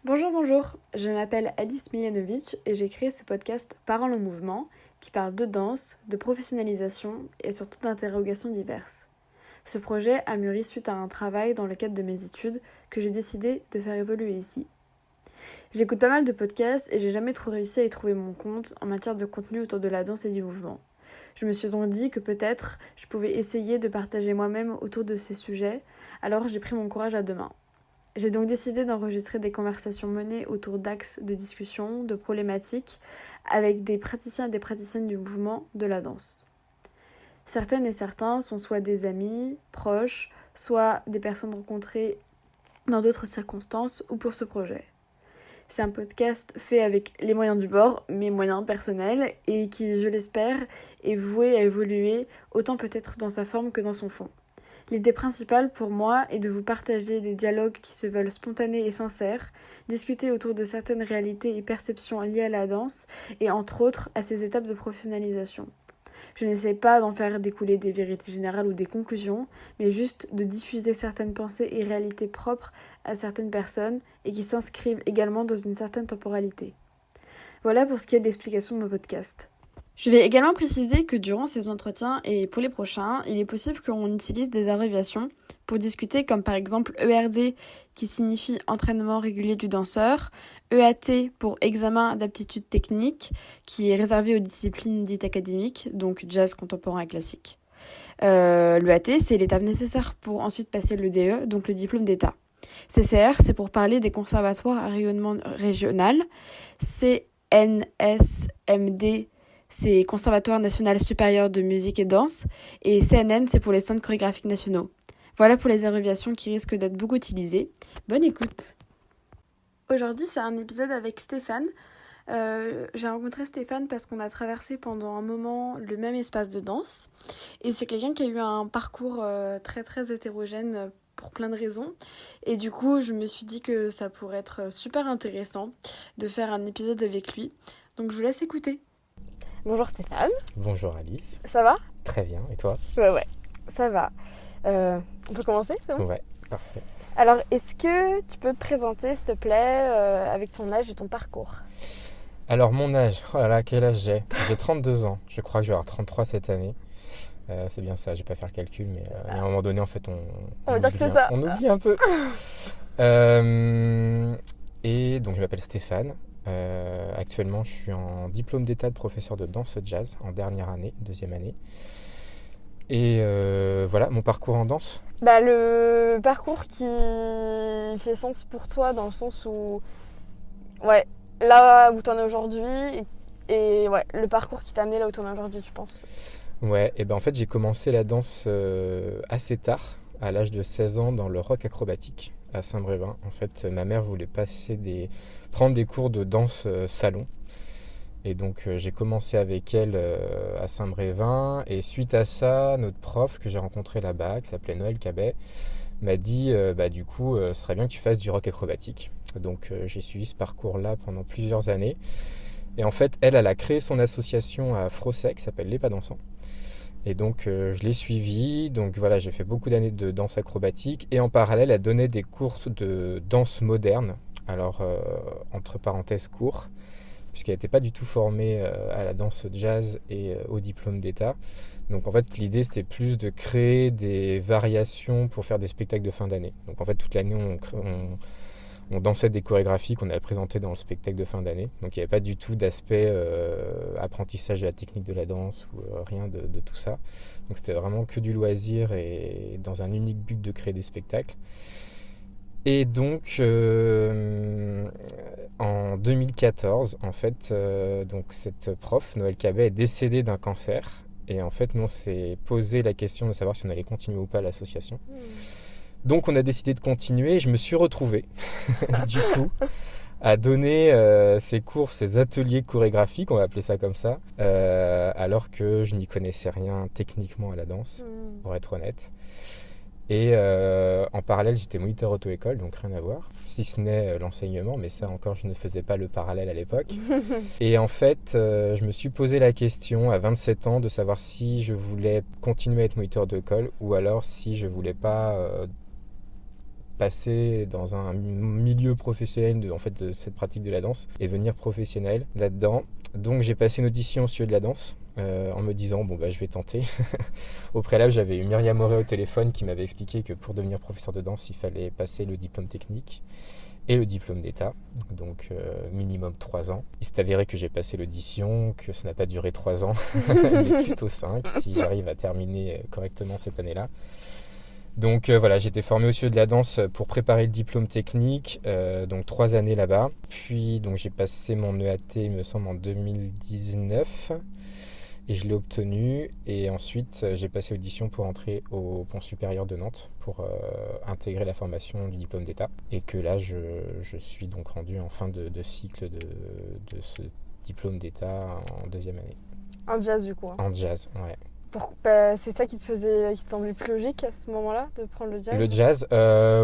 Bonjour, je m'appelle Alice Miljanovic et j'ai créé ce podcast Parole en mouvement qui parle de danse, de professionnalisation et surtout d'interrogations diverses. Ce projet a mûri suite à un travail dans le cadre de mes études que j'ai décidé de faire évoluer ici. J'écoute pas mal de podcasts et j'ai jamais trop réussi à y trouver mon compte en matière de contenu autour de la danse et du mouvement. Je me suis donc dit que peut-être je pouvais essayer de partager moi-même autour de ces sujets, alors j'ai pris mon courage à deux mains. J'ai donc décidé d'enregistrer des conversations menées autour d'axes de discussion, de problématiques, avec des praticiens et des praticiennes du mouvement de la danse. Certaines et certains sont soit des amis, proches, soit des personnes rencontrées dans d'autres circonstances ou pour ce projet. C'est un podcast fait avec les moyens du bord, mes moyens personnels, et qui, je l'espère, est voué à évoluer autant peut-être dans sa forme que dans son fond. L'idée principale pour moi est de vous partager des dialogues qui se veulent spontanés et sincères, discuter autour de certaines réalités et perceptions liées à la danse et entre autres à ses étapes de professionnalisation. Je n'essaie pas d'en faire découler des vérités générales ou des conclusions, mais juste de diffuser certaines pensées et réalités propres à certaines personnes et qui s'inscrivent également dans une certaine temporalité. Voilà pour ce qui est de l'explication de mon podcast. Je vais également préciser que durant ces entretiens et pour les prochains, il est possible qu'on utilise des abréviations pour discuter comme par exemple ERD qui signifie entraînement régulier du danseur, EAT pour examen d'aptitude technique qui est réservé aux disciplines dites académiques, donc jazz contemporain et classique. L'EAT c'est l'étape nécessaire pour ensuite passer le DE, donc le diplôme d'État. CCR c'est pour parler des conservatoires à rayonnement régional, CNSMD c'est Conservatoire national supérieur de musique et danse, et CNN, c'est pour les centres chorégraphiques nationaux. Voilà pour les abréviations qui risquent d'être beaucoup utilisées. Bonne écoute. Aujourd'hui, c'est un épisode avec Stéphane. J'ai rencontré Stéphane parce qu'on a traversé pendant un moment le même espace de danse, et c'est quelqu'un qui a eu un parcours très très hétérogène pour plein de raisons, et du coup, je me suis dit que ça pourrait être super intéressant de faire un épisode avec lui. Donc, je vous laisse écouter. Bonjour Stéphane. Bonjour Alice. Ça va ? Très bien, et toi ? Ouais, ça va. On peut commencer, c'est bon ? Ouais, parfait. Alors, est-ce que tu peux te présenter, s'il te plaît, avec ton âge et ton parcours ? Alors mon âge, oh là là, quel âge j'ai ? J'ai 32 ans, je crois que je vais avoir 33 cette année. C'est bien ça, je vais pas faire le calcul, mais à un moment donné, en fait, on va dire que c'est ça. On oublie un peu. Et donc je m'appelle Stéphane. Actuellement, je suis en diplôme d'état de professeur de danse jazz en dernière année, deuxième année. Et voilà, mon parcours en danse. Le parcours qui fait sens pour toi dans le sens où, ouais, là où t'en es aujourd'hui et ouais, le parcours qui t'a amené là où t'en es aujourd'hui, tu penses ? Ouais, et ben en fait, j'ai commencé la danse assez tard, à l'âge de 16 ans, dans le rock acrobatique à Saint-Brévin. En fait, ma mère voulait prendre des cours de danse salon. Et donc, j'ai commencé avec elle à Saint-Brévin. Et suite à ça, notre prof que j'ai rencontré là-bas, qui s'appelait Noël Cabet, m'a dit du coup, ce serait bien que tu fasses du rock acrobatique. Donc, j'ai suivi ce parcours-là pendant plusieurs années. Et en fait, elle a créé son association à Frosset, qui s'appelle Les Pas Dansants. Et donc, je l'ai suivie. Donc voilà, j'ai fait beaucoup d'années de danse acrobatique. Et en parallèle, elle donnait des cours de danse moderne. Alors, entre parenthèses, cours, puisqu'elle n'était pas du tout formée à la danse jazz et au diplôme d'État. Donc en fait, l'idée, c'était plus de créer des variations pour faire des spectacles de fin d'année. Donc en fait, toute l'année, on dansait des chorégraphies qu'on avait présentées dans le spectacle de fin d'année. Donc il n'y avait pas du tout d'aspect apprentissage de la technique de la danse ou rien de tout ça. Donc c'était vraiment que du loisir et dans un unique but de créer des spectacles. Et donc en 2014, en fait, donc cette prof, Noël Cabet, est décédée d'un cancer. Et en fait, nous, on s'est posé la question de savoir si on allait continuer ou pas l'association. Donc on a décidé de continuer. Je me suis retrouvé, du coup, à donner ces cours, ces ateliers chorégraphiques, on va appeler ça comme ça, alors que je n'y connaissais rien techniquement à la danse, pour être honnête. Et en parallèle, j'étais moniteur auto-école, donc rien à voir, si ce n'est l'enseignement, mais ça encore, je ne faisais pas le parallèle à l'époque. Et en fait, je me suis posé la question à 27 ans de savoir si je voulais continuer à être moniteur auto-école ou alors si je voulais pas passer dans un milieu professionnel de cette pratique de la danse et devenir professionnel là-dedans. Donc j'ai passé une audition au studio de la danse en me disant je vais tenter. Au préalable, j'avais eu Myriam Moré au téléphone qui m'avait expliqué que pour devenir professeur de danse, il fallait passer le diplôme technique et le diplôme d'État, donc minimum 3 ans. Il s'est avéré que j'ai passé l'audition, que ça n'a pas duré 3 ans, mais plutôt 5, si j'arrive à terminer correctement cette année-là. Donc voilà, j'ai été formé au studio de la danse pour préparer le diplôme technique, donc 3 années là-bas. Puis donc j'ai passé mon EAT, il me semble, en 2019. Et je l'ai obtenu, et ensuite j'ai passé audition pour entrer au Pont Supérieur de Nantes pour intégrer la formation du diplôme d'État. Et que là, je suis donc rendu en fin de cycle de ce diplôme d'État en 2e année. En jazz du coup. En jazz, ouais. C'est ça qui te semblait plus logique à ce moment-là, de prendre le jazz ? Le jazz,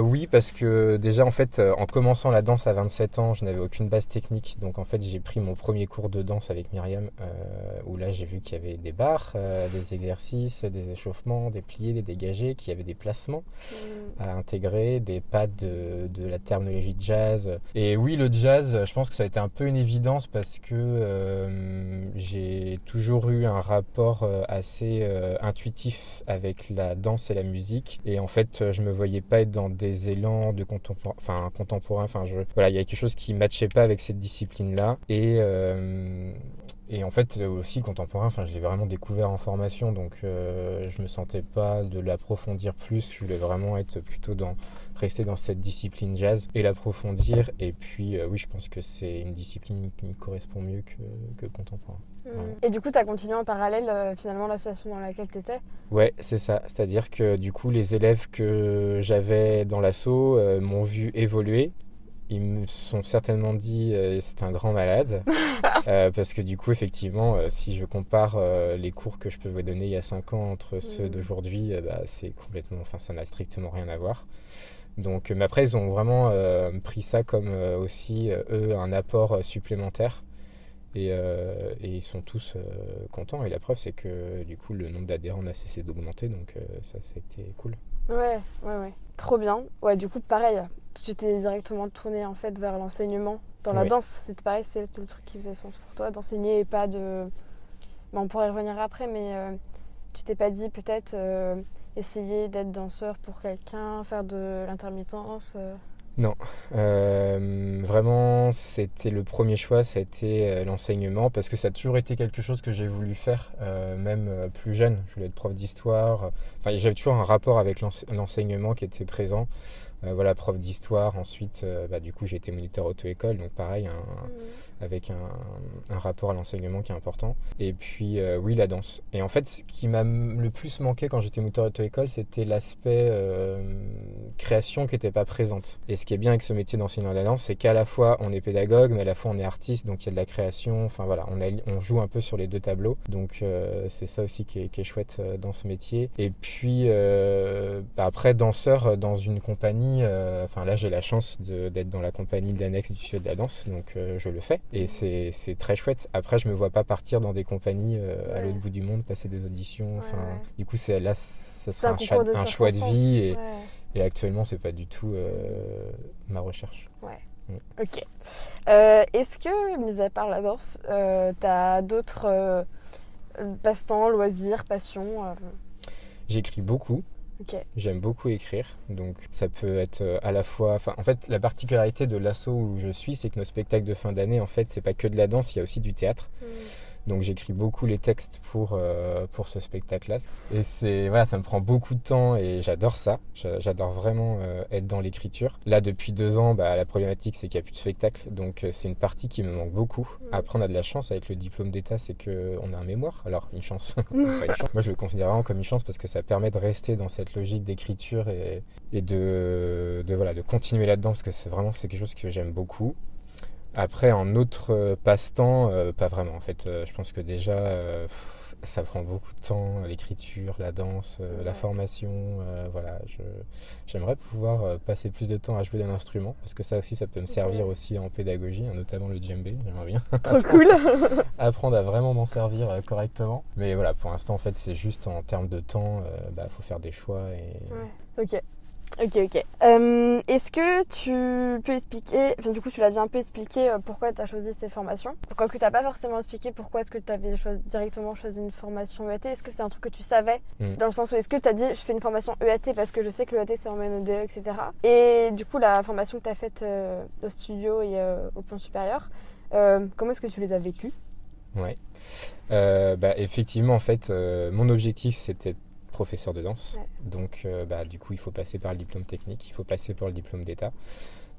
oui, parce que déjà en fait, en commençant la danse à 27 ans, je n'avais aucune base technique. Donc en fait, j'ai pris mon premier cours de danse avec Myriam, où là j'ai vu qu'il y avait des barres, des exercices, des échauffements, des pliés, des dégagés, qu'il y avait des placements à intégrer, des pas de la terminologie de jazz. Et oui, le jazz, je pense que ça a été un peu une évidence parce que j'ai toujours eu un rapport assez intuitif avec la danse et la musique, et en fait je me voyais pas être dans des élans de contemporain, voilà, il y a quelque chose qui matchait pas avec cette discipline là, et en fait aussi le contemporain, je l'ai vraiment découvert en formation, donc je me sentais pas de l'approfondir plus, je voulais vraiment être plutôt rester dans cette discipline jazz et l'approfondir, et puis oui, je pense que c'est une discipline qui me correspond mieux que le contemporain. Ouais. Et du coup, tu as continué en parallèle finalement l'association dans laquelle tu étais ? Ouais, c'est ça. C'est-à-dire que du coup, les élèves que j'avais dans l'asso m'ont vu évoluer. Ils me sont certainement dit c'est un grand malade. Parce que du coup, effectivement, si je compare les cours que je peux vous donner il y a 5 ans entre ceux d'aujourd'hui, c'est complètement, ça n'a strictement rien à voir. Donc, mais après, ils ont vraiment pris ça comme aussi, eux, un apport supplémentaire. Et ils sont tous contents. Et la preuve, c'est que du coup, le nombre d'adhérents n'a cessé d'augmenter. Donc ça, c'était cool. Ouais. Trop bien. Ouais, du coup, pareil, tu t'es directement tourné en fait vers l'enseignement. Dans la danse, c'était pareil, c'était le truc qui faisait sens pour toi, d'enseigner et pas de... on pourrait y revenir après, mais tu t'es pas dit peut-être essayer d'être danseur pour quelqu'un, faire de l'intermittence Non, vraiment c'était le premier choix, ça a été l'enseignement, parce que ça a toujours été quelque chose que j'ai voulu faire, même plus jeune. Je voulais être prof d'histoire, j'avais toujours un rapport avec l'enseignement qui était présent. Voilà, prof d'histoire, ensuite du coup j'ai été moniteur auto-école, donc pareil, avec un rapport à l'enseignement qui est important. Et puis oui, la danse. Et en fait, ce qui m'a le plus manqué quand j'étais moniteur auto-école, c'était l'aspect création qui n'était pas présente. Et ce qui est bien avec ce métier d'enseignant de la danse, c'est qu'à la fois on est pédagogue, mais à la fois on est artiste, donc il y a de la création, voilà, on joue un peu sur les deux tableaux. Donc c'est ça aussi qui est chouette dans ce métier. Et puis après, danseur dans une compagnie, là j'ai la chance d'être dans la compagnie de l'annexe du studio de la danse, donc je le fais et c'est très chouette. Après, je me vois pas partir dans des compagnies à l'autre bout du monde, passer des auditions, du coup ça sera un choix de vie, et actuellement c'est pas du tout ma recherche. Ok. Est-ce que, mis à part la danse, t'as d'autres passe-temps, loisirs, passions J'écris beaucoup. Okay. J'aime beaucoup écrire, donc ça peut être à la fois... en fait, la particularité de l'asso où je suis, c'est que nos spectacles de fin d'année, en fait, c'est pas que de la danse, il y a aussi du théâtre. Donc j'écris beaucoup les textes pour ce spectacle-là. Et ça me prend beaucoup de temps et j'adore ça. J'adore vraiment être dans l'écriture. Là, depuis 2 ans, la problématique, c'est qu'il n'y a plus de spectacle. Donc c'est une partie qui me manque beaucoup. Après, on a de la chance avec le diplôme d'État, c'est qu'on a un mémoire. Alors, une chance. Pas une chance. Moi, je le considère vraiment comme une chance parce que ça permet de rester dans cette logique d'écriture et de continuer là-dedans, parce que c'est quelque chose que j'aime beaucoup. Après, en autre passe-temps, pas vraiment. En fait, je pense que déjà, ça prend beaucoup de temps, l'écriture, la danse, la formation. J'aimerais pouvoir passer plus de temps à jouer d'un instrument, parce que ça aussi, ça peut me servir aussi en pédagogie, notamment le djembé. J'aimerais bien trop cool. apprendre à vraiment m'en servir correctement. Mais voilà, pour l'instant, en fait, c'est juste en termes de temps, faut faire des choix. Ok. Ok. Est-ce que tu peux expliquer, enfin du coup tu l'as déjà un peu expliqué pourquoi tu as choisi ces formations. Quoique tu n'as pas forcément expliqué pourquoi est-ce que tu avais directement choisi une formation EAT. Est-ce que c'est un truc que tu savais dans le sens où est-ce que tu as dit je fais une formation EAT parce que je sais que l'EAT c'est en MNE2, etc. Et du coup la formation que tu as faite au studio et au plan supérieur, comment est-ce que tu les as vécues? Ouais. Effectivement, en fait, mon objectif c'était professeur de danse. Ouais. Donc, du coup, il faut passer par le diplôme technique, il faut passer par le diplôme d'État.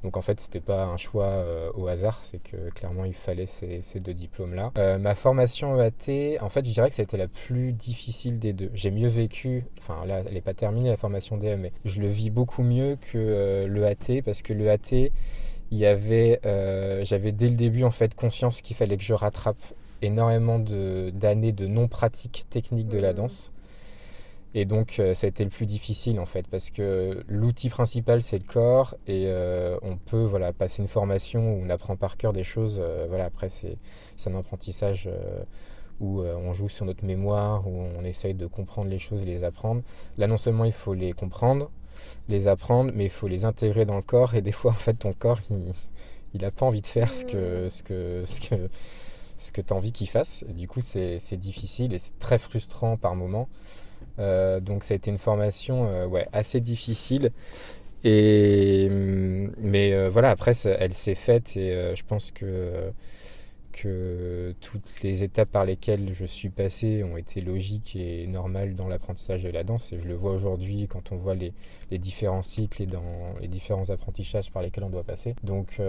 Donc, en fait, c'était pas un choix au hasard, c'est que clairement, il fallait ces deux diplômes-là. Ma formation EAT, en fait, je dirais que ça a été la plus difficile des deux. J'ai mieux vécu, enfin là, elle n'est pas terminée la formation DE, mais je le vis beaucoup mieux que l'EAT parce que l'EAT, j'avais dès le début en fait conscience qu'il fallait que je rattrape énormément d'années de non-pratique technique de la danse. Et donc ça a été le plus difficile en fait parce que l'outil principal c'est le corps et on peut passer une formation où on apprend par cœur des choses. Après c'est un apprentissage où on joue sur notre mémoire, où on essaye de comprendre les choses et les apprendre. Là non seulement il faut les comprendre, les apprendre, mais il faut les intégrer dans le corps et des fois en fait ton corps il a pas envie de faire ce que tu as envie qu'il fasse. Et du coup c'est difficile et c'est très frustrant par moments. Donc ça a été une formation assez difficile mais après elle s'est faite et je pense que toutes les étapes par lesquelles je suis passé ont été logiques et normales dans l'apprentissage de la danse et je le vois aujourd'hui quand on voit les différents cycles et dans les différents apprentissages par lesquels on doit passer. Donc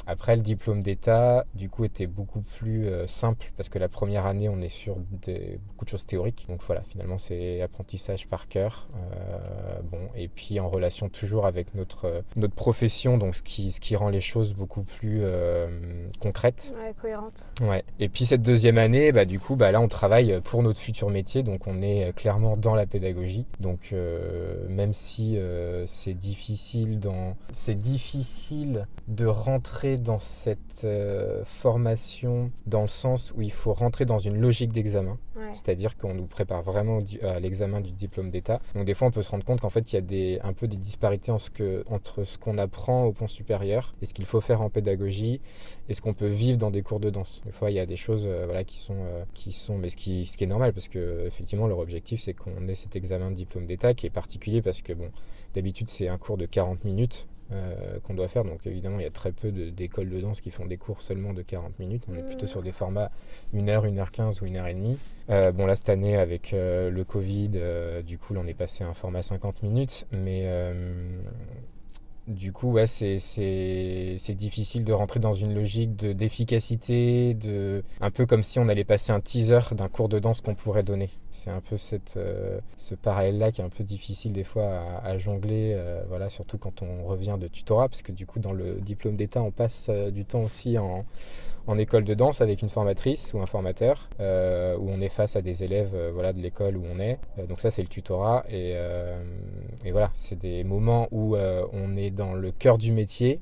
Après le diplôme d'État du coup était beaucoup plus simple parce que la première année on est sur beaucoup de choses théoriques. Donc finalement c'est apprentissage par cœur. Et puis en relation toujours avec notre profession, donc ce qui rend les choses beaucoup plus concrètes. Ouais, cohérente. Ouais. Et puis cette deuxième année, là on travaille pour notre futur métier, donc on est clairement dans la pédagogie. Donc même si c'est difficile de rentrer dans cette formation dans le sens où il faut rentrer dans une logique d'examen. Ouais. C'est-à-dire qu'on nous prépare vraiment à l'examen du diplôme d'État. Donc des fois on peut se rendre compte qu'en fait il y a un peu des disparités entre ce qu'on apprend au pont supérieur et ce qu'il faut faire en pédagogie et ce qu'on peut vivre dans des cours de danse. Des fois, il y a des choses qui sont mais ce qui est normal parce que effectivement leur objectif c'est qu'on ait cet examen de diplôme d'État qui est particulier parce que d'habitude c'est un cours de 40 minutes qu'on doit faire. Donc évidemment, il y a très peu d'écoles de danse qui font des cours seulement de 40 minutes. On est plutôt sur des formats 1h, 1h15 ou 1h30. Là, cette année, avec le Covid, du coup, là, on est passé à un format 50 minutes. Mais du coup, c'est difficile de rentrer dans une logique d'efficacité, un peu comme si on allait passer un teaser d'un cours de danse qu'on pourrait donner. C'est un peu ce parallèle-là qui est un peu difficile des fois à jongler, surtout quand on revient de tutorat, parce que du coup, dans le diplôme d'État, on passe du temps aussi en école de danse avec une formatrice ou un formateur, où on est face à des élèves de l'école où on est. Donc ça, c'est le tutorat. Et c'est des moments où on est dans le cœur du métier,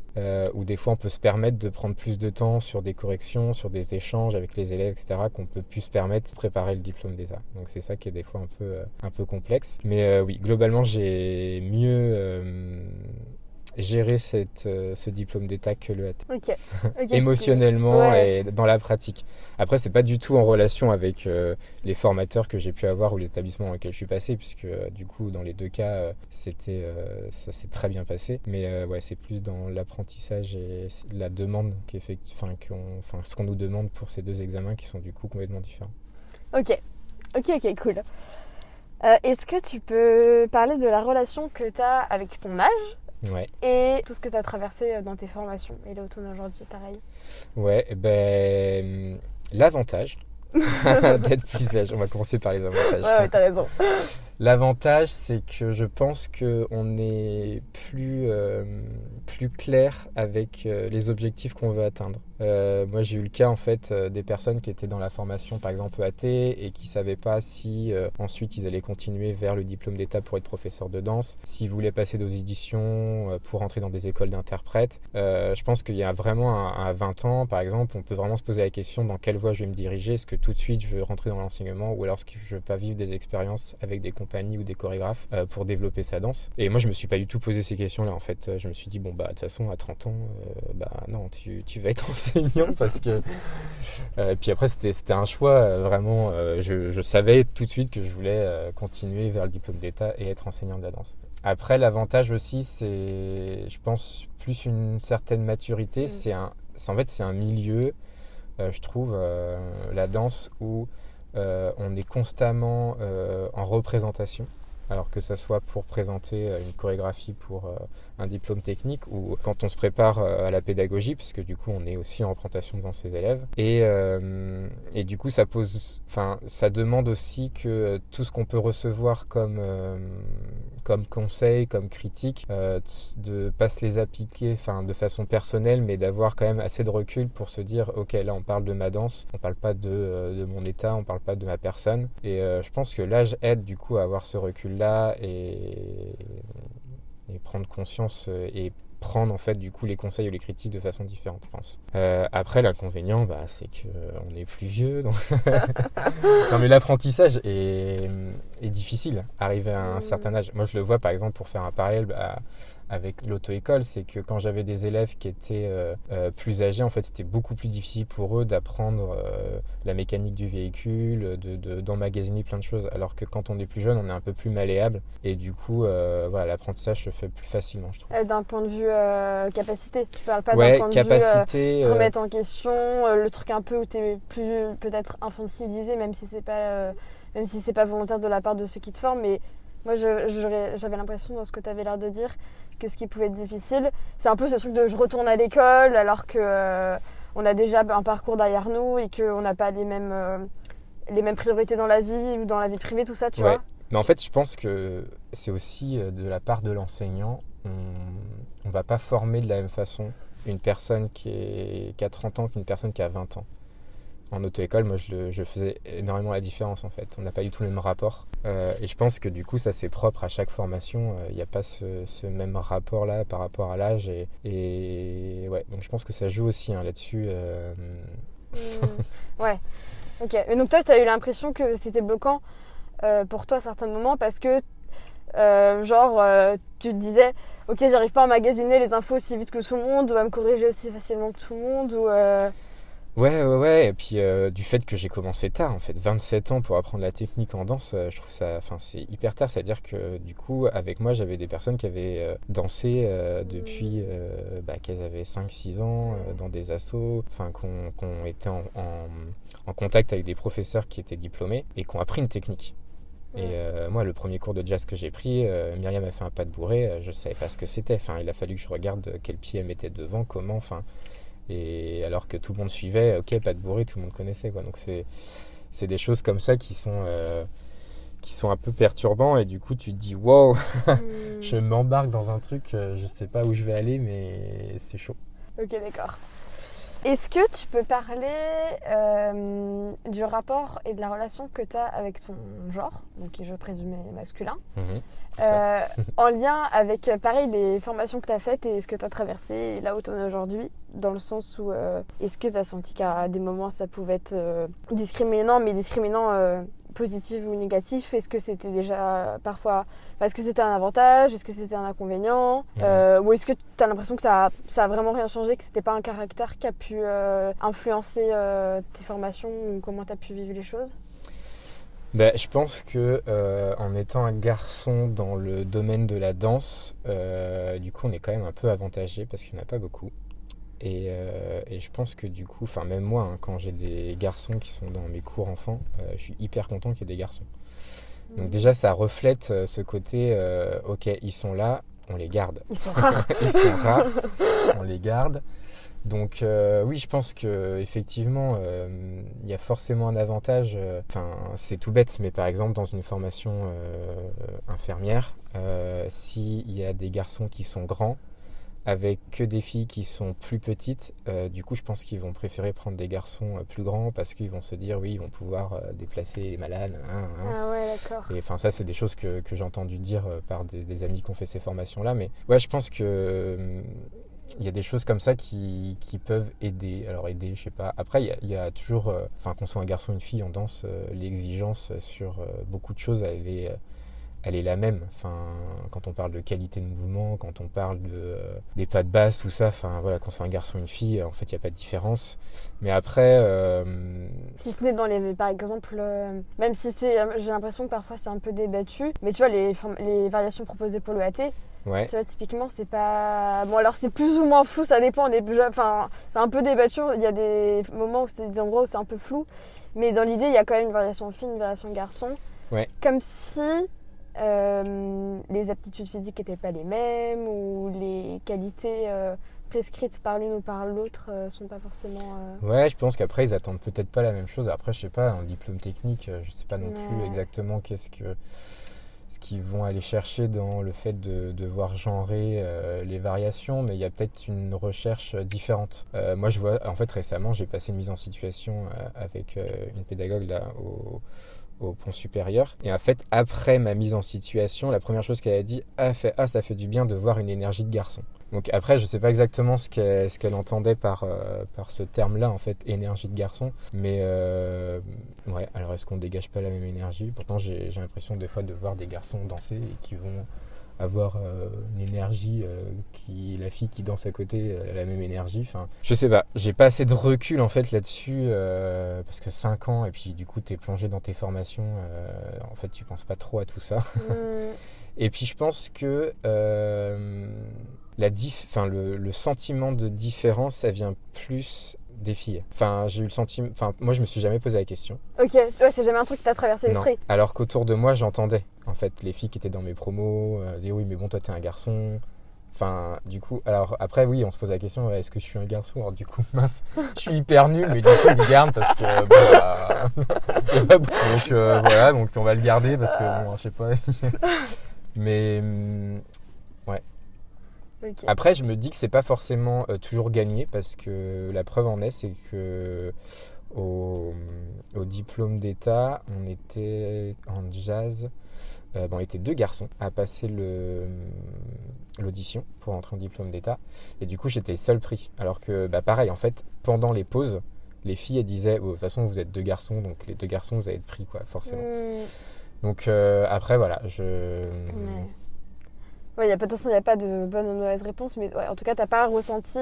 où des fois on peut se permettre de prendre plus de temps sur des corrections, sur des échanges avec les élèves, etc., qu'on peut plus se permettre de préparer le diplôme d'État. Donc c'est ça qui est des fois un peu complexe. Mais oui, globalement, j'ai mieux gérer ce diplôme d'État que le AT. Okay, émotionnellement et dans la pratique. Après, c'est pas du tout en relation avec les formateurs que j'ai pu avoir ou les établissements dans lesquels je suis passé, puisque du coup, dans les deux cas, ça s'est très bien passé. Mais c'est plus dans l'apprentissage et la demande ce qu'on nous demande pour ces deux examens qui sont du coup complètement différents. Ok, cool. Est-ce que tu peux parler de la relation que tu as avec ton âge? Ouais. Et tout ce que tu as traversé dans tes formations et là où tu en es aujourd'hui, pareil. Ouais, l'avantage d'être plus âgé. On va commencer par les avantages. Ouais, t'as raison. L'avantage, c'est que je pense qu'on est plus clair avec les objectifs qu'on veut atteindre. Moi, j'ai eu le cas en fait des personnes qui étaient dans la formation, par exemple EAT, et qui savaient pas si ensuite ils allaient continuer vers le diplôme d'État pour être professeur de danse, s'ils voulaient passer des auditions pour entrer dans des écoles d'interprètes. Je pense qu'il y a vraiment à 20 ans, par exemple, on peut vraiment se poser la question dans quelle voie je vais me diriger. Est-ce que tout de suite je veux rentrer dans l'enseignement ou alors est-ce que je veux pas vivre des expériences avec des compétences compagnies ou des chorégraphes pour développer sa danse. Et moi, je me suis pas du tout posé ces questions-là, en fait. Je me suis dit, bon, bah, de toute façon, à 30 ans, non, tu vas être enseignant parce que... puis après, c'était un choix, vraiment, je savais tout de suite que je voulais continuer vers le diplôme d'État et être enseignant de la danse. Après, l'avantage aussi, c'est, je pense, plus une certaine maturité. En fait, c'est un milieu, je trouve, la danse où on est constamment en représentation. Alors que ça soit pour présenter une chorégraphie pour un diplôme technique ou quand on se prépare à la pédagogie, puisque du coup on est aussi en représentation devant ses élèves. Et du coup ça demande aussi que tout ce qu'on peut recevoir comme conseil, comme critique, de pas se les appliquer de façon personnelle, mais d'avoir quand même assez de recul pour se dire ok, là on parle de ma danse, on parle pas de mon état, on parle pas de ma personne. Et je pense que l'âge aide du coup à avoir ce recul là et prendre conscience et prendre en fait du coup les conseils ou les critiques de façon différente, je pense. Après l'inconvénient c'est qu'on est plus vieux donc... non mais l'apprentissage est difficile arrivé à un certain âge. Moi je le vois par exemple pour faire un parallèle avec l'auto-école, c'est que quand j'avais des élèves qui étaient plus âgés, en fait c'était beaucoup plus difficile pour eux d'apprendre la mécanique du véhicule, d'emmagasiner plein de choses, alors que quand on est plus jeune on est un peu plus malléable et du coup l'apprentissage se fait plus facilement, je trouve. D'un point de vue capacité, tu parles pas d'un point de vue se remettre en question, le truc un peu où t'es plus peut-être infantilisé, même si c'est pas volontaire de la part de ceux qui te forment, mais moi j'avais l'impression dans ce que tu avais l'air de dire que ce qui pouvait être difficile, c'est un peu ce truc de je retourne à l'école alors que on a déjà un parcours derrière nous et qu'on n'a pas les mêmes priorités dans la vie ou dans la vie privée, tout ça, tu vois. Mais en fait, je pense que c'est aussi de la part de l'enseignant. On va pas former de la même façon une personne qui a 30 ans qu'une personne qui a 20 ans. En auto-école, moi, je faisais énormément la différence, en fait. On n'a pas du tout le même rapport. Et je pense que, du coup, ça, c'est propre à chaque formation. Il n'y a pas ce même rapport-là par rapport à l'âge. Et ouais, donc je pense que ça joue aussi là-dessus. Ouais. Ok. Et donc, toi, tu as eu l'impression que c'était bloquant pour toi à certains moments parce que, tu te disais, ok, j'arrive pas à emmagasiner les infos aussi vite que tout le monde, ou à me corriger aussi facilement que tout le monde, ou... Ouais. Et puis du fait que j'ai commencé tard, en fait, 27 ans pour apprendre la technique en danse, je trouve ça, c'est hyper tard. C'est-à-dire que du coup, avec moi, j'avais des personnes qui avaient dansé depuis qu'elles avaient 5-6 ans dans des assos, qui ont été en contact avec des professeurs qui étaient diplômés et qui ont appris une technique. Et moi, le premier cours de jazz que j'ai pris, Myriam a fait un pas de bourré, je savais pas ce que c'était. Il a fallu que je regarde quel pied elle mettait devant, comment, et alors que tout le monde suivait, ok, pas de bourré, tout le monde connaissait, quoi. Donc c'est des choses comme ça qui sont un peu perturbants et du coup tu te dis wow, je m'embarque dans un truc, je sais pas où je vais aller, mais c'est chaud. Ok, d'accord. Est-ce que tu peux parler du rapport et de la relation que tu as avec ton genre, donc qui je présume est masculin, en lien avec, pareil, les formations que tu as faites et ce que tu as traversé et là où tu en es aujourd'hui, dans le sens où est-ce que tu as senti qu'à des moments ça pouvait être discriminant, mais discriminant positif ou négatif? Est-ce que c'était déjà parfois... Est-ce que c'était un avantage? Est-ce que c'était un inconvénient? Ou est-ce que tu as l'impression que ça a vraiment rien changé, que c'était pas un caractère qui a pu influencer tes formations ou comment tu as pu vivre les choses? Je pense que en étant un garçon dans le domaine de la danse, du coup on est quand même un peu avantagé parce qu'il n'y en a pas beaucoup. Et je pense que du coup, même moi, quand j'ai des garçons qui sont dans mes cours enfants, je suis hyper content qu'il y ait des garçons. Donc déjà, ça reflète ce côté, ok, ils sont là, on les garde. Ils sont rares. Ils sont rares, on les garde. Donc oui, je pense qu'effectivement, il y a forcément un avantage. C'est tout bête, mais par exemple, dans une formation infirmière, s'il y a des garçons qui sont grands, avec que des filles qui sont plus petites, du coup je pense qu'ils vont préférer prendre des garçons plus grands parce qu'ils vont se dire oui, ils vont pouvoir déplacer les malades. Ah ouais, d'accord. Et ça c'est des choses que j'ai entendu dire par des amis qui ont fait ces formations là, mais ouais, je pense que il y a des choses comme ça qui peuvent aider. Alors aider, je sais pas. Après il y a toujours, qu'on soit un garçon ou une fille en danse, l'exigence sur beaucoup de choses elle est la même. Enfin, quand on parle de qualité de mouvement, quand on parle des pas de base, tout ça, enfin voilà, qu'on soit un garçon ou une fille, en fait, il n'y a pas de différence. Mais après, Si ce n'est dans les, par exemple, même si j'ai l'impression que parfois c'est un peu débattu, mais tu vois, les variations proposées pour le AT, ouais, tu vois, typiquement, c'est pas... Bon, alors c'est plus ou moins flou, ça dépend. Enfin, c'est un peu débattu. Il y a des moments où c'est des endroits où c'est un peu flou. Mais dans l'idée, il y a quand même une variation fille, une variation garçon. ouais. Comme si les aptitudes physiques n'étaient pas les mêmes ou les qualités prescrites par l'une ou par l'autre sont pas forcément... Ouais, je pense qu'après, ils attendent peut-être pas la même chose. Après, je sais pas, en diplôme technique, je sais pas non plus exactement ce qu'ils vont aller chercher dans le fait de devoir genrer les variations, mais il y a peut-être une recherche différente. Moi, je vois, en fait, récemment, j'ai passé une mise en situation avec une pédagogue là au pont supérieur. Et en fait, après ma mise en situation, la première chose qu'elle a dit, ça fait du bien de voir une énergie de garçon. Donc après, je sais pas exactement ce qu'elle entendait par ce terme-là, en fait, énergie de garçon. Mais ouais, alors est-ce qu'on dégage pas la même énergie? Pourtant, j'ai l'impression des fois de voir des garçons danser et qui vont avoir une énergie la fille qui danse à côté a la même énergie. Enfin, je sais pas, j'ai pas assez de recul en fait là-dessus parce que 5 ans et puis du coup t'es plongé dans tes formations, en fait tu penses pas trop à tout ça. Et puis je pense que le sentiment de différence, ça vient plus des filles. Enfin, j'ai eu le sentiment... Enfin, moi, je me suis jamais posé la question. Ok, ouais, c'est jamais un truc qui t'a traversé l'esprit. Alors qu'autour de moi, j'entendais, en fait, les filles qui étaient dans mes promos, disaient oui, mais bon, toi, t'es un garçon. Enfin, du coup, alors après, oui, on se pose la question, est-ce que je suis un garçon? Alors du coup, mince, je suis hyper nul, mais du coup, on le garde parce que, donc voilà, donc on va le garder parce que, bon, je sais pas. Mais, ouais. Okay. Après, je me dis que c'est pas forcément toujours gagné parce que la preuve en est, c'est que au diplôme d'État, on était en jazz. On était 2 garçons à passer l'audition pour entrer en diplôme d'État. Et du coup, j'étais seul pris. Alors que, pareil, en fait, pendant les pauses, les filles, elles disaient, de toute façon, vous êtes 2 garçons, donc les 2 garçons, vous allez être pris, quoi, forcément. Donc, après, voilà, Ouais, de toute façon, il n'y a pas de bonne ou de mauvaise réponse, mais ouais, en tout cas, tu n'as pas ressenti,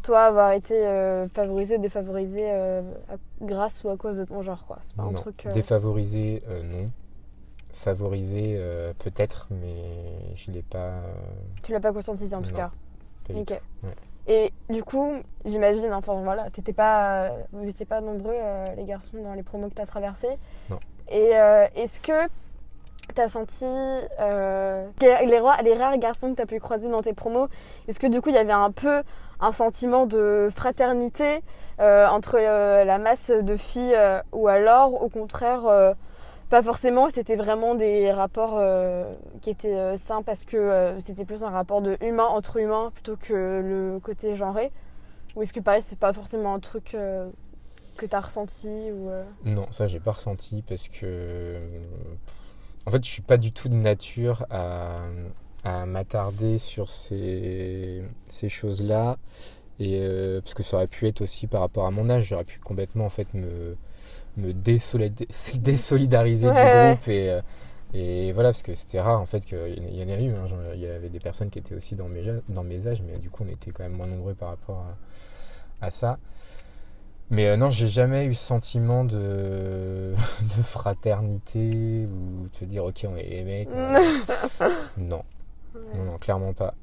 toi, avoir été favorisé ou défavorisé grâce ou à cause de ton genre, quoi. C'est pas non. un truc... Défavorisé, non. Favorisé, peut-être, mais je l'ai pas... Tu l'as pas conscientisé, en tout cas. Ok. Ouais. Et du coup, j'imagine, enfin voilà, vous n'étiez pas nombreux, les garçons, dans les promos que tu as traversés. Non. Et est-ce que t'as senti les rares garçons que t'as pu croiser dans tes promos, est-ce que du coup il y avait un peu un sentiment de fraternité entre la masse de filles ou alors au contraire pas forcément, c'était vraiment des rapports qui étaient sains parce que c'était plus un rapport de humain entre humains plutôt que le côté genré, ou est-ce que pareil c'est pas forcément un truc que t'as ressenti ou Non, ça j'ai pas ressenti parce que en fait je suis pas du tout de nature à m'attarder sur ces choses-là, et parce que ça aurait pu être aussi par rapport à mon âge, j'aurais pu complètement en fait me désolidariser du groupe, et voilà, parce que c'était rare en fait qu'il y en ait eu, hein. Il y avait des personnes qui étaient aussi dans mes âges, mais du coup on était quand même moins nombreux par rapport à ça. Mais non, j'ai jamais eu ce sentiment de fraternité ou de se dire ok, on est les mecs. Non. Ouais. Non, clairement pas.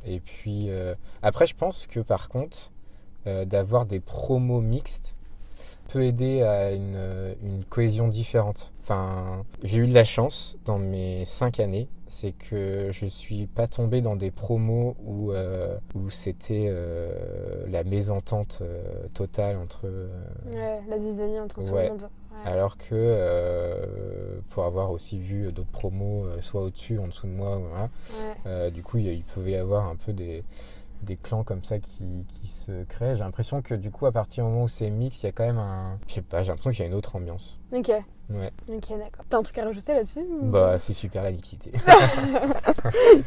Et puis après, je pense que par contre, d'avoir des promos mixtes peut aider à une cohésion différente. Enfin, j'ai eu de la chance dans mes 5 années, c'est que je suis pas tombé dans des promos où c'était la mésentente totale entre... la zizanie entre tout le monde. Ouais. Alors que pour avoir aussi vu d'autres promos, soit au-dessus, en dessous de moi, voilà, du coup il pouvait y avoir un peu des clans comme ça qui se créent. J'ai l'impression que du coup à partir du moment où c'est mix, il y a quand même j'ai l'impression qu'il y a une autre ambiance. Ok. Ouais. Ok, d'accord. T'as un truc à rajouter là-dessus ou... C'est super la mixité.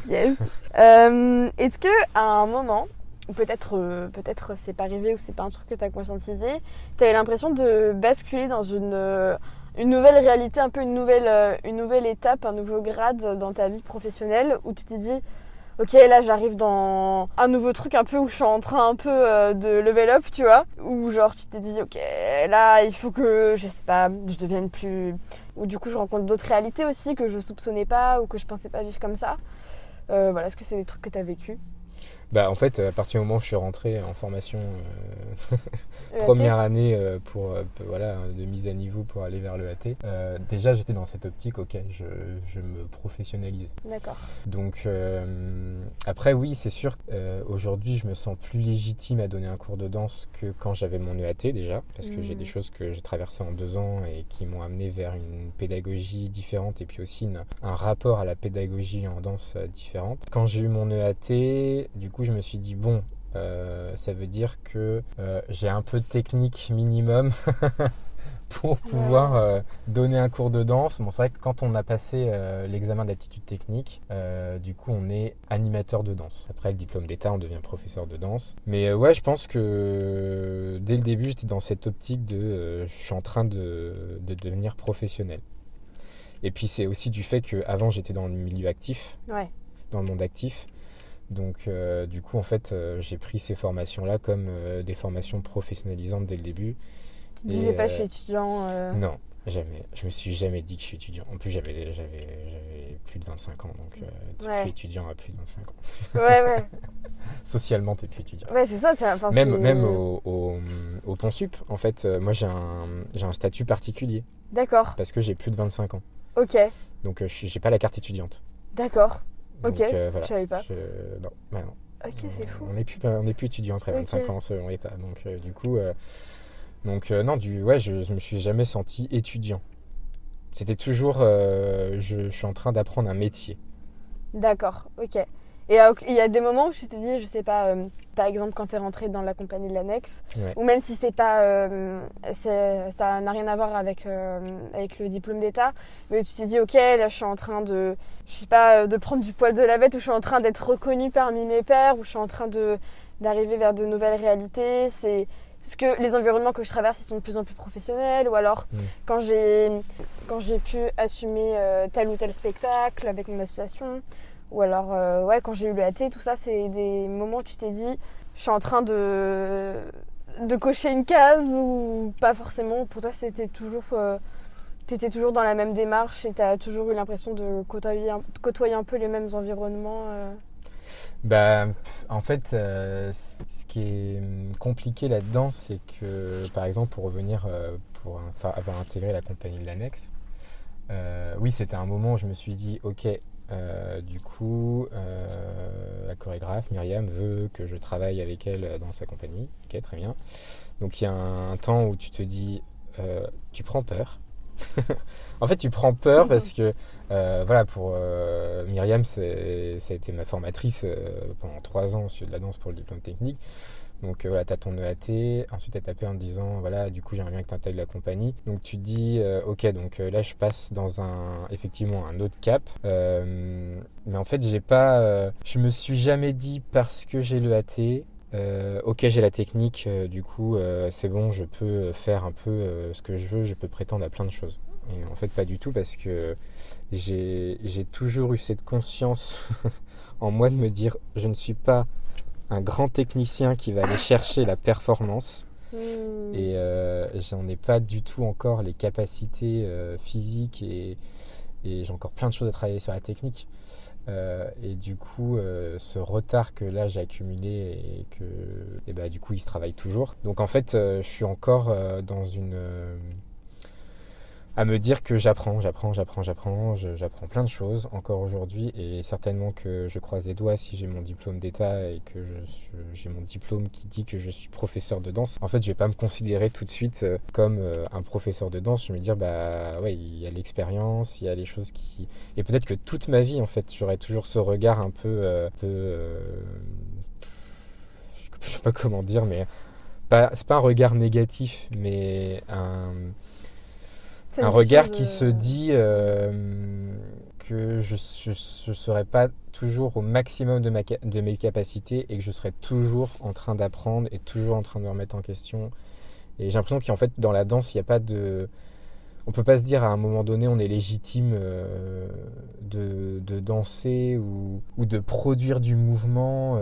Yes. Est-ce que à un moment, ou peut-être c'est pas arrivé ou c'est pas un truc que t'as conscientisé, t'avais l'impression de basculer dans une une nouvelle réalité, un peu une nouvelle étape, un nouveau grade dans ta vie professionnelle où tu t'es dit ok, là j'arrive dans un nouveau truc un peu où je suis en train un peu de level up, tu vois, où genre tu t'es dit ok, là il faut que, je sais pas, je devienne plus... Ou du coup je rencontre d'autres réalités aussi que je soupçonnais pas ou que je pensais pas vivre comme ça. Voilà, est-ce que c'est des trucs que t'as vécu? Bah, en fait, à partir du moment où je suis rentré en formation EAT? première année pour voilà, de mise à niveau pour aller vers le AT, déjà j'étais dans cette optique, ok, je me professionnalise. D'accord. Donc après oui, c'est sûr qu'aujourd'hui je me sens plus légitime à donner un cours de danse que quand j'avais mon EAT déjà, parce que j'ai des choses que j'ai traversées en 2 ans et qui m'ont amené vers une pédagogie différente et puis aussi un rapport à la pédagogie en danse différente. Quand j'ai eu mon EAT, du coup je me suis dit bon, ça veut dire que j'ai un peu de technique minimum pour pouvoir donner un cours de danse. Bon, c'est vrai que quand on a passé l'examen d'aptitude technique, du coup on est animateur de danse. Après le diplôme d'État, on devient professeur de danse. Mais ouais, je pense que dès le début, j'étais dans cette optique de je suis en train de devenir professionnel. Et puis c'est aussi du fait qu'avant j'étais dans le milieu actif, dans le monde actif. Donc du coup en fait j'ai pris ces formations-là comme des formations professionnalisantes dès le début. Tu disais pas je suis étudiant Non, jamais. Je me suis jamais dit que je suis étudiant. En plus j'avais plus de 25 ans, donc tu es étudiant à plus de 25 ans. Ouais. Socialement t'es plus étudiant. Ouais, c'est ça. Même au Ponsup, en fait, moi j'ai un statut particulier. D'accord. Parce que j'ai plus de 25 ans. Ok. Donc j'ai pas la carte étudiante. D'accord. Donc, ok, voilà. je savais pas. Non. Ok, c'est fou. On n'est plus étudiant après 25 ans selon l'État. Donc du coup, non, je me suis jamais senti étudiant. C'était toujours, je suis en train d'apprendre un métier. D'accord, ok. Et il y a des moments où tu t'es dit, je sais pas, par exemple quand t'es rentré dans la compagnie de l'annexe, ou même si c'est pas, ça n'a rien à voir avec le diplôme d'État, mais tu t'es dit, ok, là je suis en train de, je sais pas, de prendre du poil de la bête, ou je suis en train d'être reconnue parmi mes pairs, ou je suis en train d'arriver vers de nouvelles réalités. C'est ce que les environnements que je traverse, ils sont de plus en plus professionnels, ou alors quand j'ai pu assumer tel ou tel spectacle avec mon association. Ou alors, quand j'ai eu le AT, tout ça, c'est des moments où tu t'es dit, je suis en train de cocher une case ou pas forcément. Pour toi, t'étais toujours dans la même démarche et t'as toujours eu l'impression de côtoyer un peu les mêmes environnements. Bah, en fait, ce qui est compliqué là-dedans, c'est que, par exemple, pour revenir, pour avoir intégré la compagnie de l'annexe, oui, c'était un moment où je me suis dit, ok, du coup, la chorégraphe Myriam veut que je travaille avec elle dans sa compagnie. Ok, très bien. Donc il y a un temps où tu te dis, tu prends peur. En fait, tu prends peur parce que, voilà, pour Myriam, ça a été ma formatrice pendant 3 ans sur de la danse pour le diplôme technique. Donc voilà, tu as ton EAT, ensuite tu as tapé en te disant, voilà, du coup j'aimerais bien que tu intègres la compagnie. Donc tu te dis, ok, donc là je passe dans effectivement un autre cap. Mais en fait, je me suis jamais dit parce que j'ai l'EAT, ok, j'ai la technique, du coup c'est bon, je peux faire un peu ce que je veux, je peux prétendre à plein de choses. Et en fait, pas du tout, parce que j'ai toujours eu cette conscience en moi de me dire, je ne suis pas un grand technicien qui va aller chercher la performance et j'en ai pas du tout encore les capacités physiques et j'ai encore plein de choses à travailler sur la technique et du coup ce retard que là j'ai accumulé et bah, du coup il se travaille toujours. Donc en fait je suis encore dans à me dire que j'apprends plein de choses encore aujourd'hui, et certainement que je croise les doigts si j'ai mon diplôme d'État et que j'ai mon diplôme qui dit que je suis professeur de danse. En fait, je vais pas me considérer tout de suite comme un professeur de danse. Je vais me dire, bah ouais, il y a l'expérience, il y a les choses qui... Et peut-être que toute ma vie, en fait, j'aurai toujours ce regard un peu je sais pas comment dire, mais c'est pas un regard négatif, mais un regard qui se dit que je ne serai pas toujours au maximum de mes capacités et que je serai toujours en train d'apprendre et toujours en train de me remettre en question. Et j'ai l'impression qu'en fait, dans la danse, il n'y a pas de... on peut pas se dire à un moment donné on est légitime de danser ou de produire du mouvement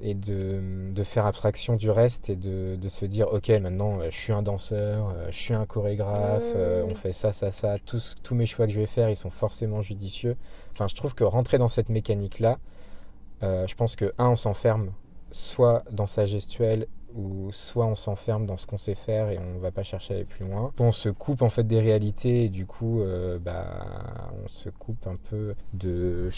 et de faire abstraction du reste et de se dire ok maintenant je suis un danseur, je suis un chorégraphe, on fait ça, tous mes choix que je vais faire ils sont forcément judicieux. Enfin je trouve que rentrer dans cette mécanique là, je pense que on s'enferme soit dans sa gestuelle ou soit on s'enferme dans ce qu'on sait faire et on va pas chercher à aller plus loin. On se coupe en fait des réalités et du coup on se coupe un peu du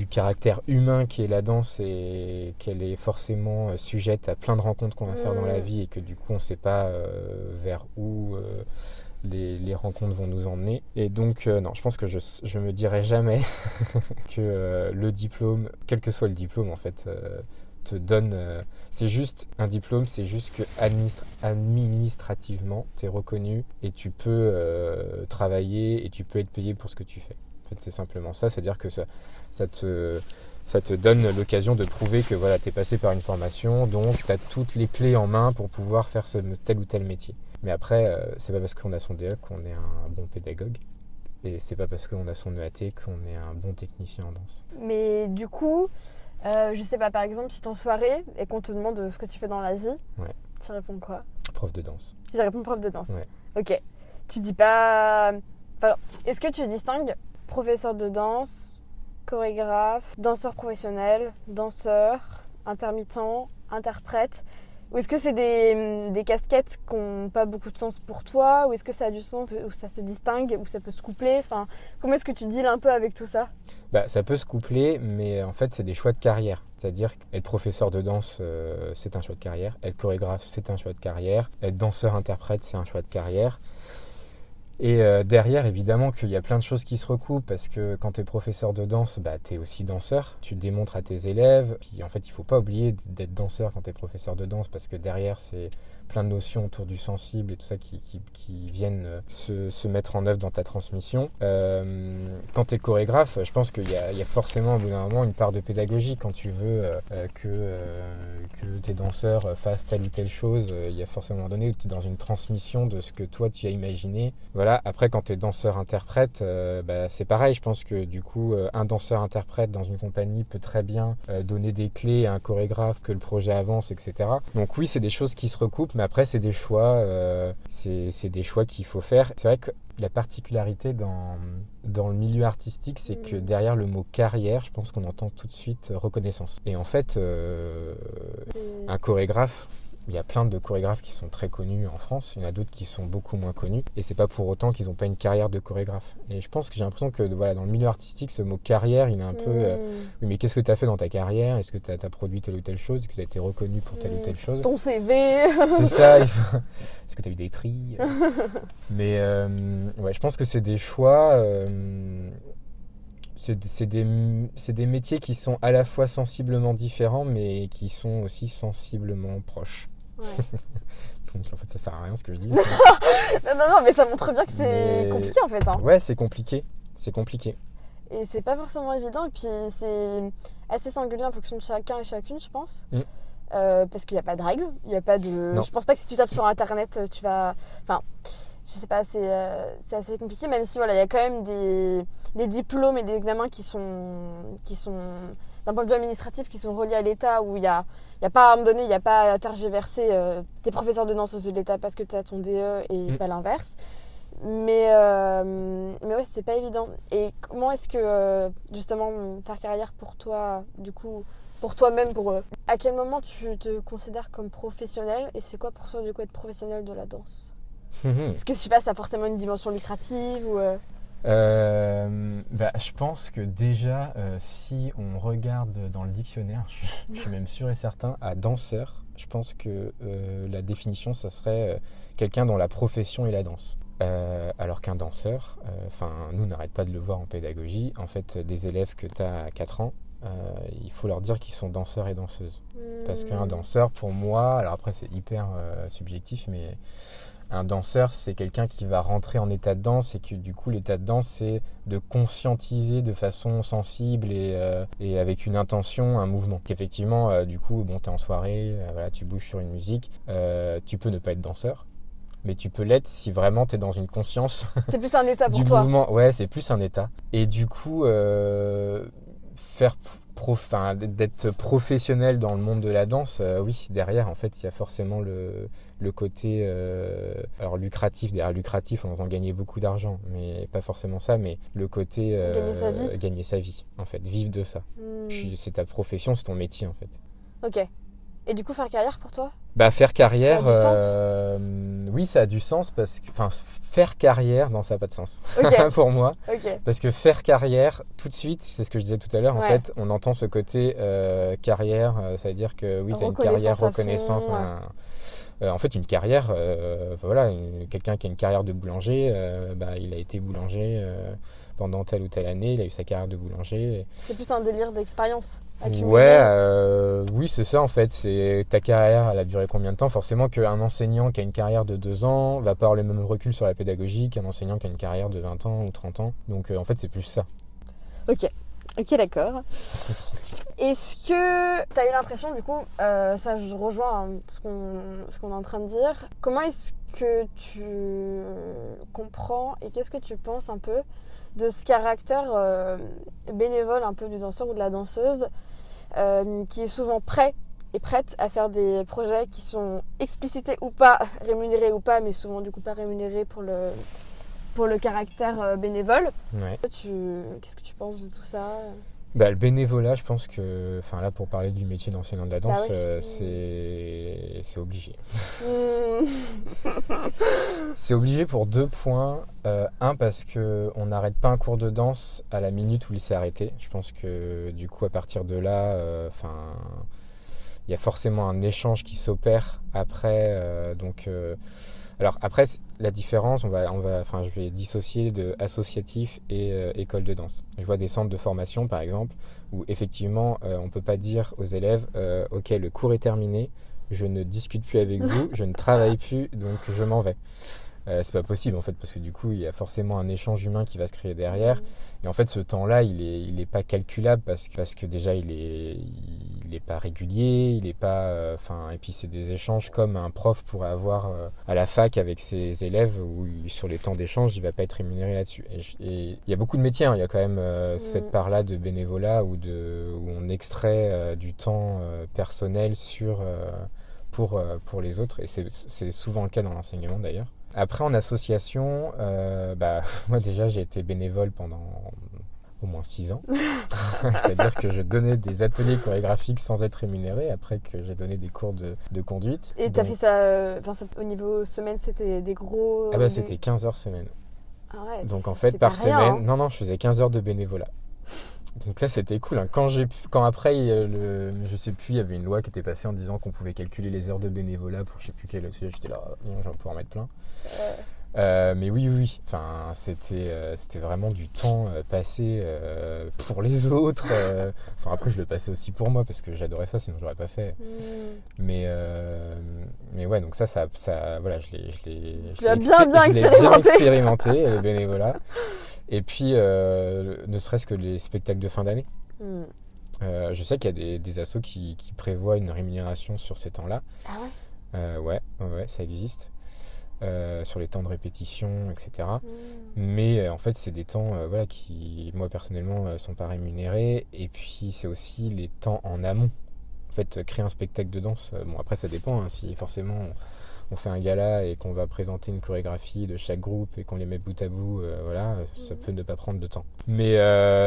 caractère humain qui est la danse et qu'elle est forcément sujette à plein de rencontres qu'on va faire dans la vie et que du coup on sait pas vers où les rencontres vont nous emmener. Et donc non, je pense que je me dirai jamais que le diplôme, quel que soit le diplôme en fait, te donne... c'est juste un diplôme, c'est juste que administrativement, tu es reconnu et tu peux travailler et tu peux être payé pour ce que tu fais. En fait, c'est simplement ça, c'est-à-dire que ça te donne l'occasion de prouver que voilà, tu es passé par une formation, donc tu as toutes les clés en main pour pouvoir faire tel ou tel métier. Mais après, c'est pas parce qu'on a son DE qu'on est un bon pédagogue. Et c'est pas parce qu'on a son EAT qu'on est un bon technicien en danse. Mais du coup... je sais pas, par exemple, si t'es en soirée et qu'on te demande ce que tu fais dans la vie, tu réponds quoi ? Prof de danse. Tu réponds prof de danse. Ouais. Ok. Tu dis pas... Enfin, est-ce que tu distingues professeur de danse, chorégraphe, danseur professionnel, danseur, intermittent, interprète ? Ou est-ce que c'est des casquettes qui n'ont pas beaucoup de sens pour toi ? Ou est-ce que ça a du sens, ou ça se distingue, ou ça peut se coupler ? Enfin, comment est-ce que tu deals un peu avec tout ça ? Ça peut se coupler, mais en fait, c'est des choix de carrière. C'est-à-dire qu'être professeur de danse, c'est un choix de carrière. Être chorégraphe, c'est un choix de carrière. Être danseur-interprète, c'est un choix de carrière. Et derrière, évidemment, qu'il y a plein de choses qui se recoupent parce que quand tu es professeur de danse, tu es aussi danseur. Tu démontres à tes élèves. Puis en fait, il ne faut pas oublier d'être danseur quand tu es professeur de danse parce que derrière, c'est plein de notions autour du sensible et tout ça qui viennent se mettre en œuvre dans ta transmission. Quand tu es chorégraphe, je pense qu'il y a forcément au bout d'un moment une part de pédagogie quand tu veux que tes danseurs fassent telle ou telle chose. Il y a forcément un moment donné où tu es dans une transmission de ce que toi tu as imaginé. Voilà. Après, quand tu es danseur-interprète, c'est pareil. Je pense que du coup, un danseur-interprète dans une compagnie peut très bien donner des clés à un chorégraphe, que le projet avance, etc. Donc oui, c'est des choses qui se recoupent, mais après, c'est des choix, c'est des choix qu'il faut faire. C'est vrai que la particularité dans le milieu artistique, c'est que derrière le mot carrière, je pense qu'on entend tout de suite reconnaissance. Et en fait, un chorégraphe, il y a plein de chorégraphes qui sont très connus en France, il y en a d'autres qui sont beaucoup moins connus, et c'est pas pour autant qu'ils n'ont pas une carrière de chorégraphe. Et je pense que j'ai l'impression que voilà, dans le milieu artistique, ce mot carrière, il est un peu... oui, mais qu'est-ce que tu as fait dans ta carrière ? Est-ce que tu as produit telle ou telle chose ? Est-ce que tu as été reconnu pour telle ou telle chose ? Ton CV. C'est ça. Est-ce que tu as eu des prix ? Mais je pense que c'est des choix... C'est des métiers qui sont à la fois sensiblement différents, mais qui sont aussi sensiblement proches. Ouais. Donc en fait, ça sert à rien ce que je dis. non, mais ça montre bien que c'est compliqué en fait. Hein. Ouais, c'est compliqué. C'est compliqué. Et c'est pas forcément évident. Et puis c'est assez singulier en fonction de chacun et chacune, je pense. Parce qu'il n'y a pas de règles. Il y a pas de. Non. Je pense pas que si tu tapes sur Internet, tu vas. Enfin. Je sais pas, c'est assez compliqué, même si voilà, il y a quand même des diplômes et des examens qui sont d'un point de vue administratif, qui sont reliés à l'État, où il y a pas à un moment donné, il n'y a pas à tergiverser tes professeurs de danse aux yeux de l'État parce que tu as ton DE et pas l'inverse. Mais ouais, c'est pas évident. Et comment est-ce que, justement, faire carrière pour toi, du coup, pour toi-même, à quel moment tu te considères comme professionnel et c'est quoi pour toi, du coup, être professionnel de la danse ? Est-ce que je sais pas, ça a forcément une dimension lucrative ou je pense que déjà, si on regarde dans le dictionnaire, je suis même sûr et certain, à danseur, je pense que la définition, ça serait quelqu'un dont la profession est la danse. Alors qu'un danseur, nous on n'arrête pas de le voir en pédagogie, en fait, des élèves que tu as à 4 ans, il faut leur dire qu'ils sont danseurs et danseuses. Parce qu'un danseur, pour moi, alors après c'est hyper subjectif, mais... Un danseur, c'est quelqu'un qui va rentrer en état de danse et que du coup, l'état de danse, c'est de conscientiser de façon sensible et avec une intention un mouvement. Effectivement, du coup, t'es en soirée, tu bouges sur une musique, tu peux ne pas être danseur. mais tu peux l'être si vraiment tu es dans une conscience C'est plus un état pour du toi. mouvement. Ouais, c'est plus un état. Et du coup, d'être professionnel dans le monde de la danse, oui, derrière, en fait, il y a forcément le côté alors lucratif. Derrière lucratif, on entend gagner beaucoup d'argent, mais pas forcément ça, mais le côté gagner sa vie, en fait, vivre de ça. C'est ta profession, c'est ton métier, en fait. Ok. Et du coup, faire carrière pour toi ? Bah, faire carrière, Ça a du sens ? oui, ça a du sens parce que, enfin, faire carrière, non, ça n'a pas de sens Ok. pour moi. Ok. Parce que faire carrière, tout de suite, c'est ce que je disais tout à l'heure, en Ouais. fait, on entend ce côté carrière, ça veut dire que oui, tu as une carrière, reconnaissance. En fait, une carrière, voilà, quelqu'un qui a une carrière de boulanger, il a été boulanger pendant telle ou telle année, il a eu sa carrière de boulanger. C'est plus un délire d'expérience accumulée. Ouais, oui, c'est ça en fait. C'est ta carrière, elle a duré combien de temps? Forcément qu'un enseignant qui a une carrière de 2 ans va pas avoir le même recul sur la pédagogie qu'un enseignant qui a une carrière de 20 ans ou 30 ans. Donc en fait, c'est plus ça. Ok, d'accord. Est-ce que tu as eu l'impression, du coup, ça je rejoins ce qu'on est en train de dire, comment est-ce que tu comprends et qu'est-ce que tu penses un peu de ce caractère bénévole un peu du danseur ou de la danseuse qui est souvent prêt et prête à faire des projets qui sont explicités ou pas, rémunérés ou pas, mais souvent du coup pas rémunérés pour le caractère bénévole. Ouais. Qu'est-ce que tu penses de tout ça ? Le bénévolat, je pense que, enfin là, pour parler du métier d'enseignant de la danse, oui. c'est obligé. C'est obligé pour 2 points. Un, parce qu'on n'arrête pas un cours de danse à la minute où il s'est arrêté. Je pense que du coup, à partir de là, il y a forcément un échange qui s'opère après. Alors après, la différence, je vais dissocier de associatif et école de danse. Je vois des centres de formation, par exemple, où effectivement, on ne peut pas dire aux élèves « Ok, le cours est terminé, je ne discute plus avec vous, je ne travaille plus, donc je m'en vais ». C'est pas possible en fait, parce que du coup il y a forcément un échange humain qui va se créer derrière, et en fait ce temps-là il est pas calculable parce que déjà il est pas régulier, il est pas et puis c'est des échanges comme un prof pourrait avoir à la fac avec ses élèves, où sur les temps d'échange il va pas être rémunéré là-dessus, et il y a beaucoup de métiers, hein. Il y a quand même cette part-là de bénévolat où on extrait du temps personnel pour les autres, et c'est souvent le cas dans l'enseignement d'ailleurs. Après, en association, moi déjà j'ai été bénévole pendant au moins 6 ans. C'est-à-dire que je donnais des ateliers chorégraphiques sans être rémunéré, après que j'ai donné des cours de conduite. Et t'as fait ça, au niveau semaine, c'était des gros... C'était 15 heures semaine. Ah ouais, donc en fait, par semaine, rien, hein. non, je faisais 15 heures de bénévolat. Donc là, c'était cool, hein. Quand après, je sais plus, il y avait une loi qui était passée en disant qu'on pouvait calculer les heures de bénévolat pour je sais plus quel sujet, j'étais là, je vais pouvoir mettre plein. Mais oui. Enfin, c'était vraiment du temps passé pour les autres. Après, je le passais aussi pour moi parce que j'adorais ça, sinon j'aurais pas fait. Mais ouais, donc ça voilà, je l'ai bien expérimenté, le bénévolat. Et puis, ne serait-ce que les spectacles de fin d'année. Je sais qu'il y a des assos qui prévoient une rémunération sur ces temps-là. Ah ouais. Ouais, ça existe. Sur les temps de répétition, etc. Mais en fait, c'est des temps qui, moi personnellement, sont pas rémunérés. Et puis, c'est aussi les temps en amont. En fait, créer un spectacle de danse, après, ça dépend. Hein, si forcément on fait un gala et qu'on va présenter une chorégraphie de chaque groupe et qu'on les met bout à bout, ça peut ne pas prendre de temps. Mais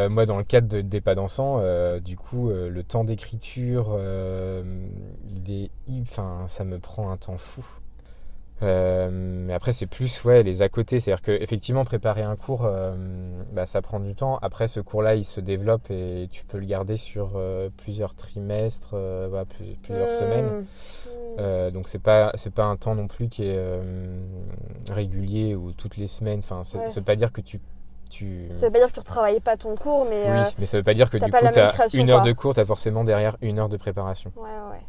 moi, dans le cadre des pas dansants, du coup, le temps d'écriture, ça me prend un temps fou. Mais après c'est plus les à côté, c'est à dire que effectivement préparer un cours ça prend du temps. Après ce cours là il se développe et tu peux le garder sur plusieurs trimestres, plusieurs semaines, donc c'est pas un temps non plus qui est régulier ou toutes les semaines. Enfin ça veut pas dire que ça veut pas dire que tu ne retravaillais pas ton cours, mais oui, mais ça veut pas dire que du coup tu as une heure de cours, tu as forcément derrière une heure de préparation. Ouais.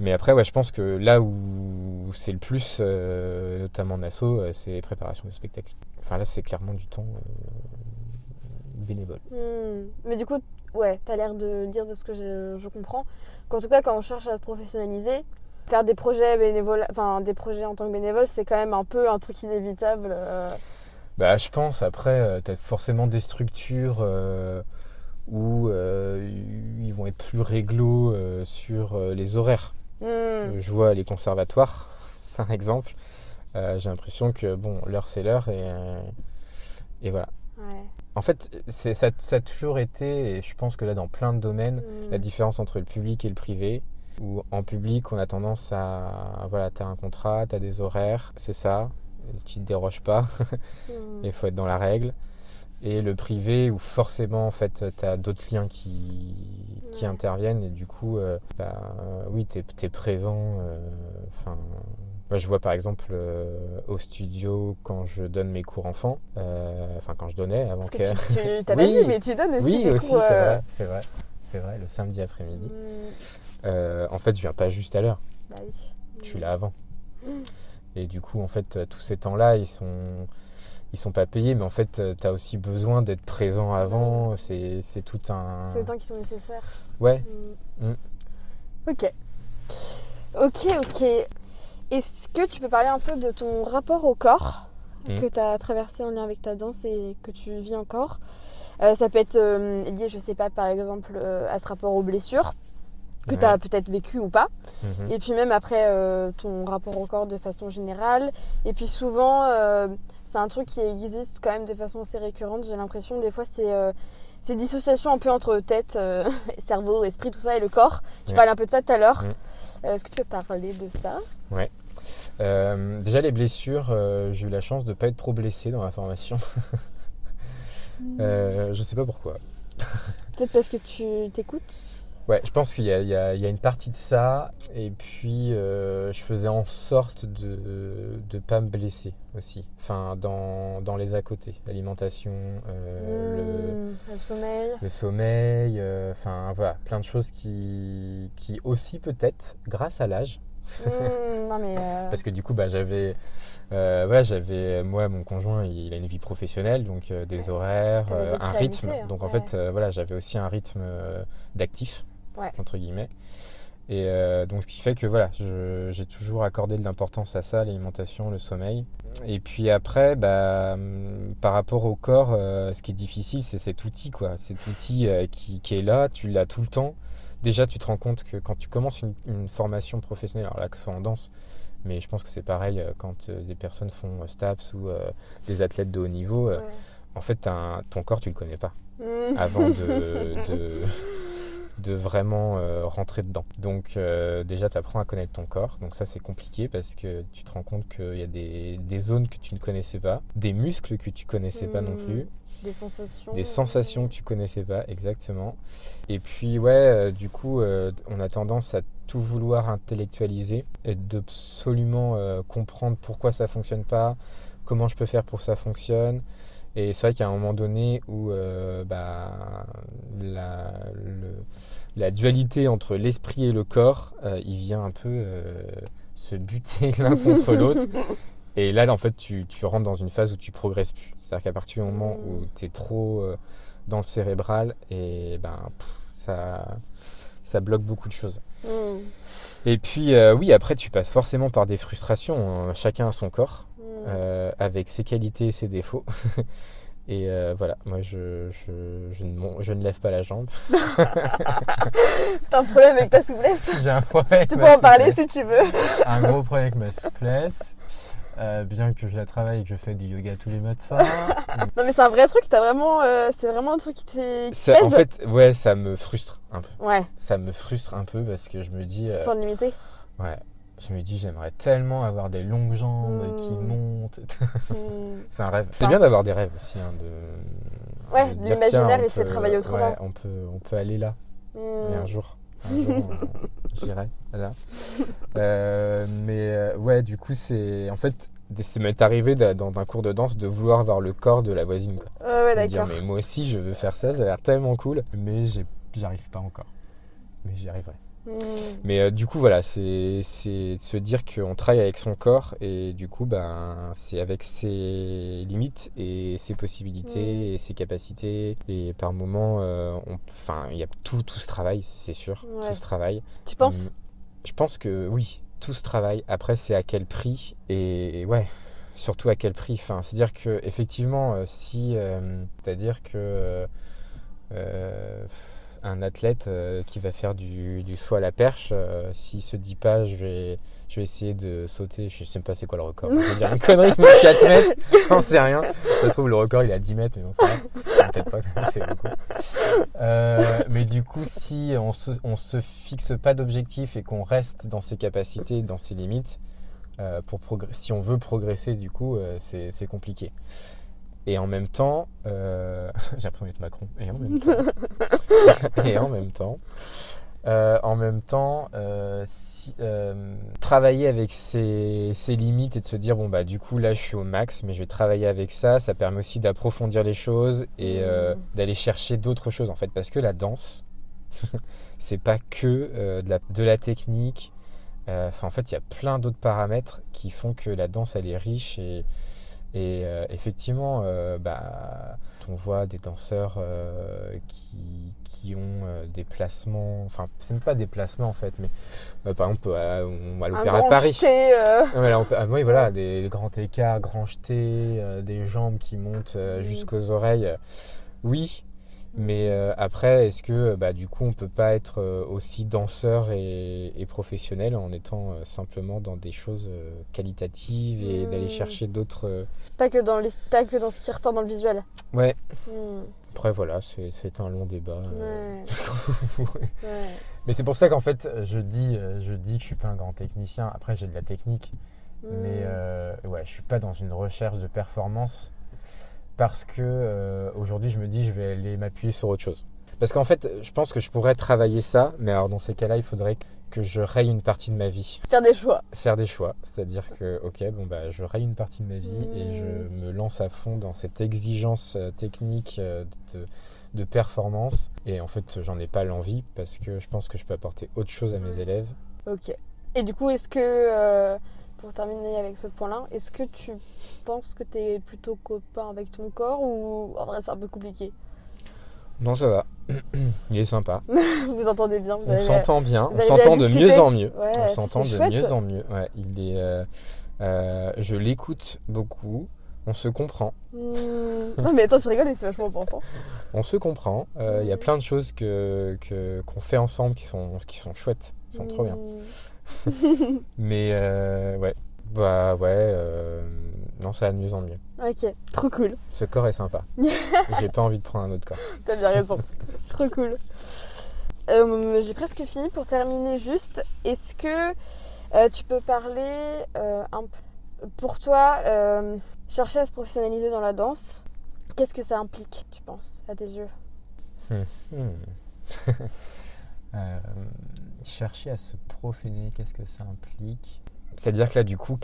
Mais après, je pense que là où c'est le plus, notamment en asso, c'est préparation de spectacle. Enfin là, c'est clairement du temps bénévole. Mais du coup, t'as l'air de dire de ce que je comprends, qu'en tout cas, quand on cherche à se professionnaliser, faire des projets bénévoles, enfin des projets en tant que bénévole, c'est quand même un peu un truc inévitable. Bah, je pense, après, tu as forcément des structures où ils vont être plus réglo sur les horaires. Je vois les conservatoires, par exemple. J'ai l'impression que bon, l'heure c'est l'heure et voilà. Ouais. En fait, ça a toujours été, et je pense que là dans plein de domaines, la différence entre le public et le privé. Où en public, on a tendance à... Voilà, t'as un contrat, t'as des horaires, c'est ça. Tu te déroges pas. Il faut être dans la règle. Et le privé, où forcément, en fait, t'as d'autres liens qui interviennent. Et du coup, oui, t'es présent. Moi, je vois par exemple au studio quand je donne mes cours enfants. Quand je donnais avant Parce que... tu t'as pas dit, mais tu donnes aussi oui, des aussi, cours. c'est vrai, le samedi après-midi. En fait, je viens pas juste à l'heure. Bah oui. Je suis là avant. Et du coup, en fait, tous ces temps-là, ils sont pas payés, mais en fait, tu as aussi besoin d'être présent avant. C'est tout un... C'est des temps qui sont nécessaires. Ouais. Ok. Est-ce que tu peux parler un peu de ton rapport au corps que tu as traversé en lien avec ta danse et que tu vis encore? Ça peut être lié, je sais pas, par exemple, à ce rapport aux blessures que tu as peut-être vécu ou pas. Et puis même après ton rapport au corps de façon générale. Et puis souvent, c'est un truc qui existe quand même de façon assez récurrente. J'ai l'impression des fois c'est dissociation un peu entre tête, cerveau, esprit, tout ça et le corps. Tu parlais un peu de ça tout à l'heure. Est-ce que tu peux parler de ça? Ouais. Déjà les blessures, j'ai eu la chance de ne pas être trop blessé dans la formation. Je sais pas pourquoi. Peut-être parce que tu t'écoutes. Ouais, je pense qu'il y a une partie de ça, et puis je faisais en sorte de ne pas me blesser aussi. Enfin, dans les à côté, l'alimentation, le sommeil, voilà, plein de choses qui aussi peut-être, grâce à l'âge, Non mais parce que du coup, j'avais moi, mon conjoint, il a une vie professionnelle, donc des horaires, un rythme. Donc en fait, j'avais aussi un rythme d'actif. Entre guillemets. Et donc ce qui fait que j'ai toujours accordé de l'importance à ça, l'alimentation, le sommeil. Et puis après, par rapport au corps, ce qui est difficile, c'est cet outil, quoi. Cet outil qui est là, tu l'as tout le temps. Déjà, tu te rends compte que quand tu commences une formation professionnelle, alors là, que ce soit en danse, mais je pense que c'est pareil quand des personnes font STAPS ou des athlètes de haut niveau, en fait, ton corps, tu le connais pas avant de vraiment rentrer dedans. Donc déjà tu apprends à connaître ton corps, donc ça c'est compliqué parce que tu te rends compte qu'il y a des zones que tu ne connaissais pas, des muscles que tu connaissais pas non plus, des sensations que tu connaissais pas, exactement. Et puis du coup on a tendance à tout vouloir intellectualiser et d'absolument comprendre pourquoi ça fonctionne pas, comment je peux faire pour que ça fonctionne. Et c'est vrai qu'il y a un moment donné où la dualité entre l'esprit et le corps, il vient un peu se buter l'un contre l'autre. Et là, en fait, tu rentres dans une phase où tu progresses plus. C'est-à-dire qu'à partir du moment où tu es trop dans le cérébral, et ça bloque beaucoup de choses. Et puis, après, tu passes forcément par des frustrations. Chacun a son corps. Avec ses qualités et ses défauts. Et moi je ne lève pas la jambe. T'as un problème avec ta souplesse? J'ai un problème. Tu peux en parler si tu veux. Un gros problème avec ma souplesse. Bien que je la travaille et que je fais du yoga tous les matins. Non mais c'est un vrai truc, c'est vraiment un truc qui te fait qui en fait, ça me frustre un peu. Ouais. Ça me frustre un peu parce que je me dis... Tu te sens limité? Ouais. Je me dis, j'aimerais tellement avoir des longues jambes qui montent. C'est un rêve. C'est bien d'avoir des rêves aussi. De l'imaginaire, il te fait travailler autrement. Ouais, on peut aller là. Et un jour j'irai là. Du coup, c'est... En fait, c'est m'est arrivé dans un cours de danse de vouloir avoir le corps de la voisine. Quoi. D'accord. Dire, mais moi aussi, je veux faire ça a l'air tellement cool. Mais j'y arrive pas encore. Mais j'y arriverai. Mais du coup c'est se dire qu'on travaille avec son corps et du coup c'est avec ses limites et ses possibilités et ses capacités et par moments il y a tout ce travail, c'est sûr, tout ce travail. Tu penses? Je pense que oui, tout ce travail. Après, c'est à quel prix et ouais, surtout à quel prix. Enfin, c'est-à-dire que effectivement, c'est-à-dire que un athlète qui va faire du saut à la perche, s'il se dit pas, je vais essayer de sauter, je sais pas c'est quoi le record. Je vais dire une connerie, mais 4 mètres, j'en sais rien. Ça se trouve, le record il est à 10 mètres, mais non, ça va. Peut-être pas, c'est beaucoup. Mais du coup, si on se fixe pas d'objectif et qu'on reste dans ses capacités, dans ses limites, si on veut progresser, du coup, c'est compliqué. Et en même temps, j'ai l'impression d'être Macron. Et en même temps, travailler avec ses limites et de se dire bon bah du coup là je suis au max, mais je vais travailler avec ça. Ça permet aussi d'approfondir les choses et d'aller chercher d'autres choses en fait, parce que la danse, c'est pas que de la technique. En fait, il y a plein d'autres paramètres qui font que la danse elle est riche et effectivement, on voit des danseurs qui ont des placements, enfin, c'est même pas des placements en fait, mais par exemple, on va à l'Opéra de Paris. Oui, voilà, des grands écarts, grands jetés, des jambes qui montent jusqu'aux oreilles. Oui, mais après, est-ce que du coup, on peut pas être aussi danseur et professionnel en étant simplement dans des choses qualitatives et d'aller chercher d'autres. Pas que dans ce qui ressort dans le visuel. Ouais. Après, voilà, c'est un long débat. Mais c'est pour ça qu'en fait, je dis que je suis pas un grand technicien. Après, j'ai de la technique, mais ouais, je suis pas dans une recherche de performance. Parce que aujourd'hui, je me dis, je vais aller m'appuyer sur autre chose. Parce qu'en fait, je pense que je pourrais travailler ça, mais alors dans ces cas-là, il faudrait que je raye une partie de ma vie. Faire des choix. C'est-à-dire que, je raye une partie de ma vie et je me lance à fond dans cette exigence technique de performance. Et en fait, j'en ai pas l'envie parce que je pense que je peux apporter autre chose à mes élèves. Ok. Et du coup, est-ce que... pour terminer avec ce point-là, est-ce que tu penses que tu es plutôt copain avec ton corps ou en vrai c'est un peu compliqué? Non, ça va. Il est sympa. Vous entendez bien? On s'entend bien. On s'entend de mieux en mieux. Ouais, on s'entend de chouette. mieux en mieux. Ouais, je l'écoute beaucoup. On se comprend. Non mais attends, je rigole, mais c'est vachement important. On se comprend. Il y a plein de choses qu'on fait ensemble qui sont chouettes. Qui sont trop bien. Mais ouais. Non, ça va de mieux en mieux. Ok, trop cool. Ce corps est sympa. J'ai pas envie de prendre un autre corps. T'as bien raison. Trop cool. J'ai presque fini. Pour terminer juste, est-ce que tu peux parler un peu pour toi, chercher à se professionnaliser dans la danse, qu'est-ce que ça implique, tu penses, à tes yeux? Chercher à se professionnaliser, qu'est-ce que ça implique? C'est-à-dire que là, du coup,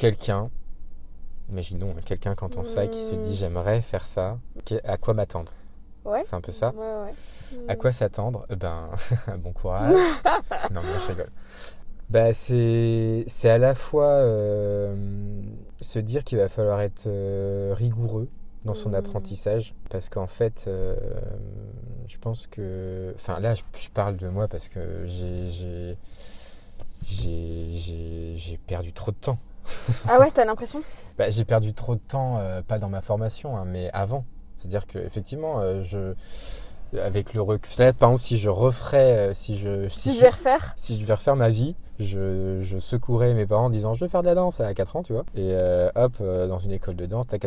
imaginons quelqu'un qui entend ça et qui se dit j'aimerais faire ça, à quoi m'attendre? Ouais. C'est un peu ça. Ouais. À quoi s'attendre? Bon courage. Non, mais je rigole. C'est à la fois se dire qu'il va falloir être rigoureux dans son apprentissage, parce qu'en fait, je pense que... Enfin, là, je parle de moi parce que j'ai perdu trop de temps. Ah ouais, t'as l'impression? J'ai perdu trop de temps, pas dans ma formation, mais avant. C'est-à-dire qu'effectivement, avec le recul, par exemple, si je referais, si je devais refaire ma vie, je secourais mes parents en disant je veux faire de la danse à 4 ans, tu vois, et dans une école de danse, tac.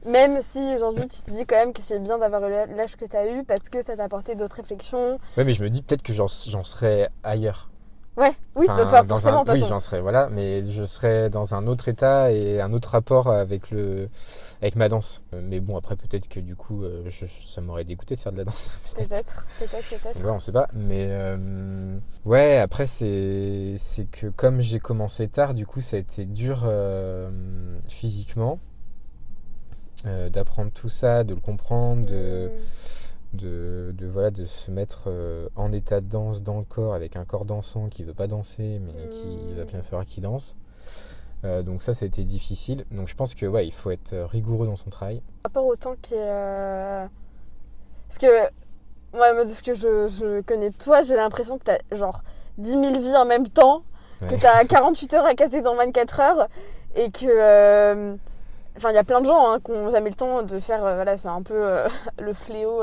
Même si aujourd'hui tu te dis quand même que c'est bien d'avoir l'âge que t'as eu parce que ça t'a apporté d'autres réflexions. Ouais, mais je me dis peut-être que j'en serais ailleurs. Ouais, oui, enfin, forcément, de toute façon. Oui, j'en serais, voilà, mais je serais dans un autre état et un autre rapport avec ma danse. Mais bon, après, peut-être que du coup, ça m'aurait dégoûté de faire de la danse. Peut-être. Ouais, on sait pas. Mais ouais, après, c'est que comme j'ai commencé tard, du coup, ça a été dur physiquement d'apprendre tout ça, de le comprendre, de se mettre en état de danse dans le corps, avec un corps dansant qui veut pas danser mais qui va bien falloir qu'il danse. Donc ça a été difficile. Donc je pense que ouais, il faut être rigoureux dans son travail. Par rapport au temps qui est... Parce que moi, de ce que je connais de toi, j'ai l'impression que t'as genre 10 000 vies en même temps. que t'as 48 heures à casser dans 24 heures et que... Enfin, il y a plein de gens qui n'ont jamais le temps de faire... voilà, c'est un peu le fléau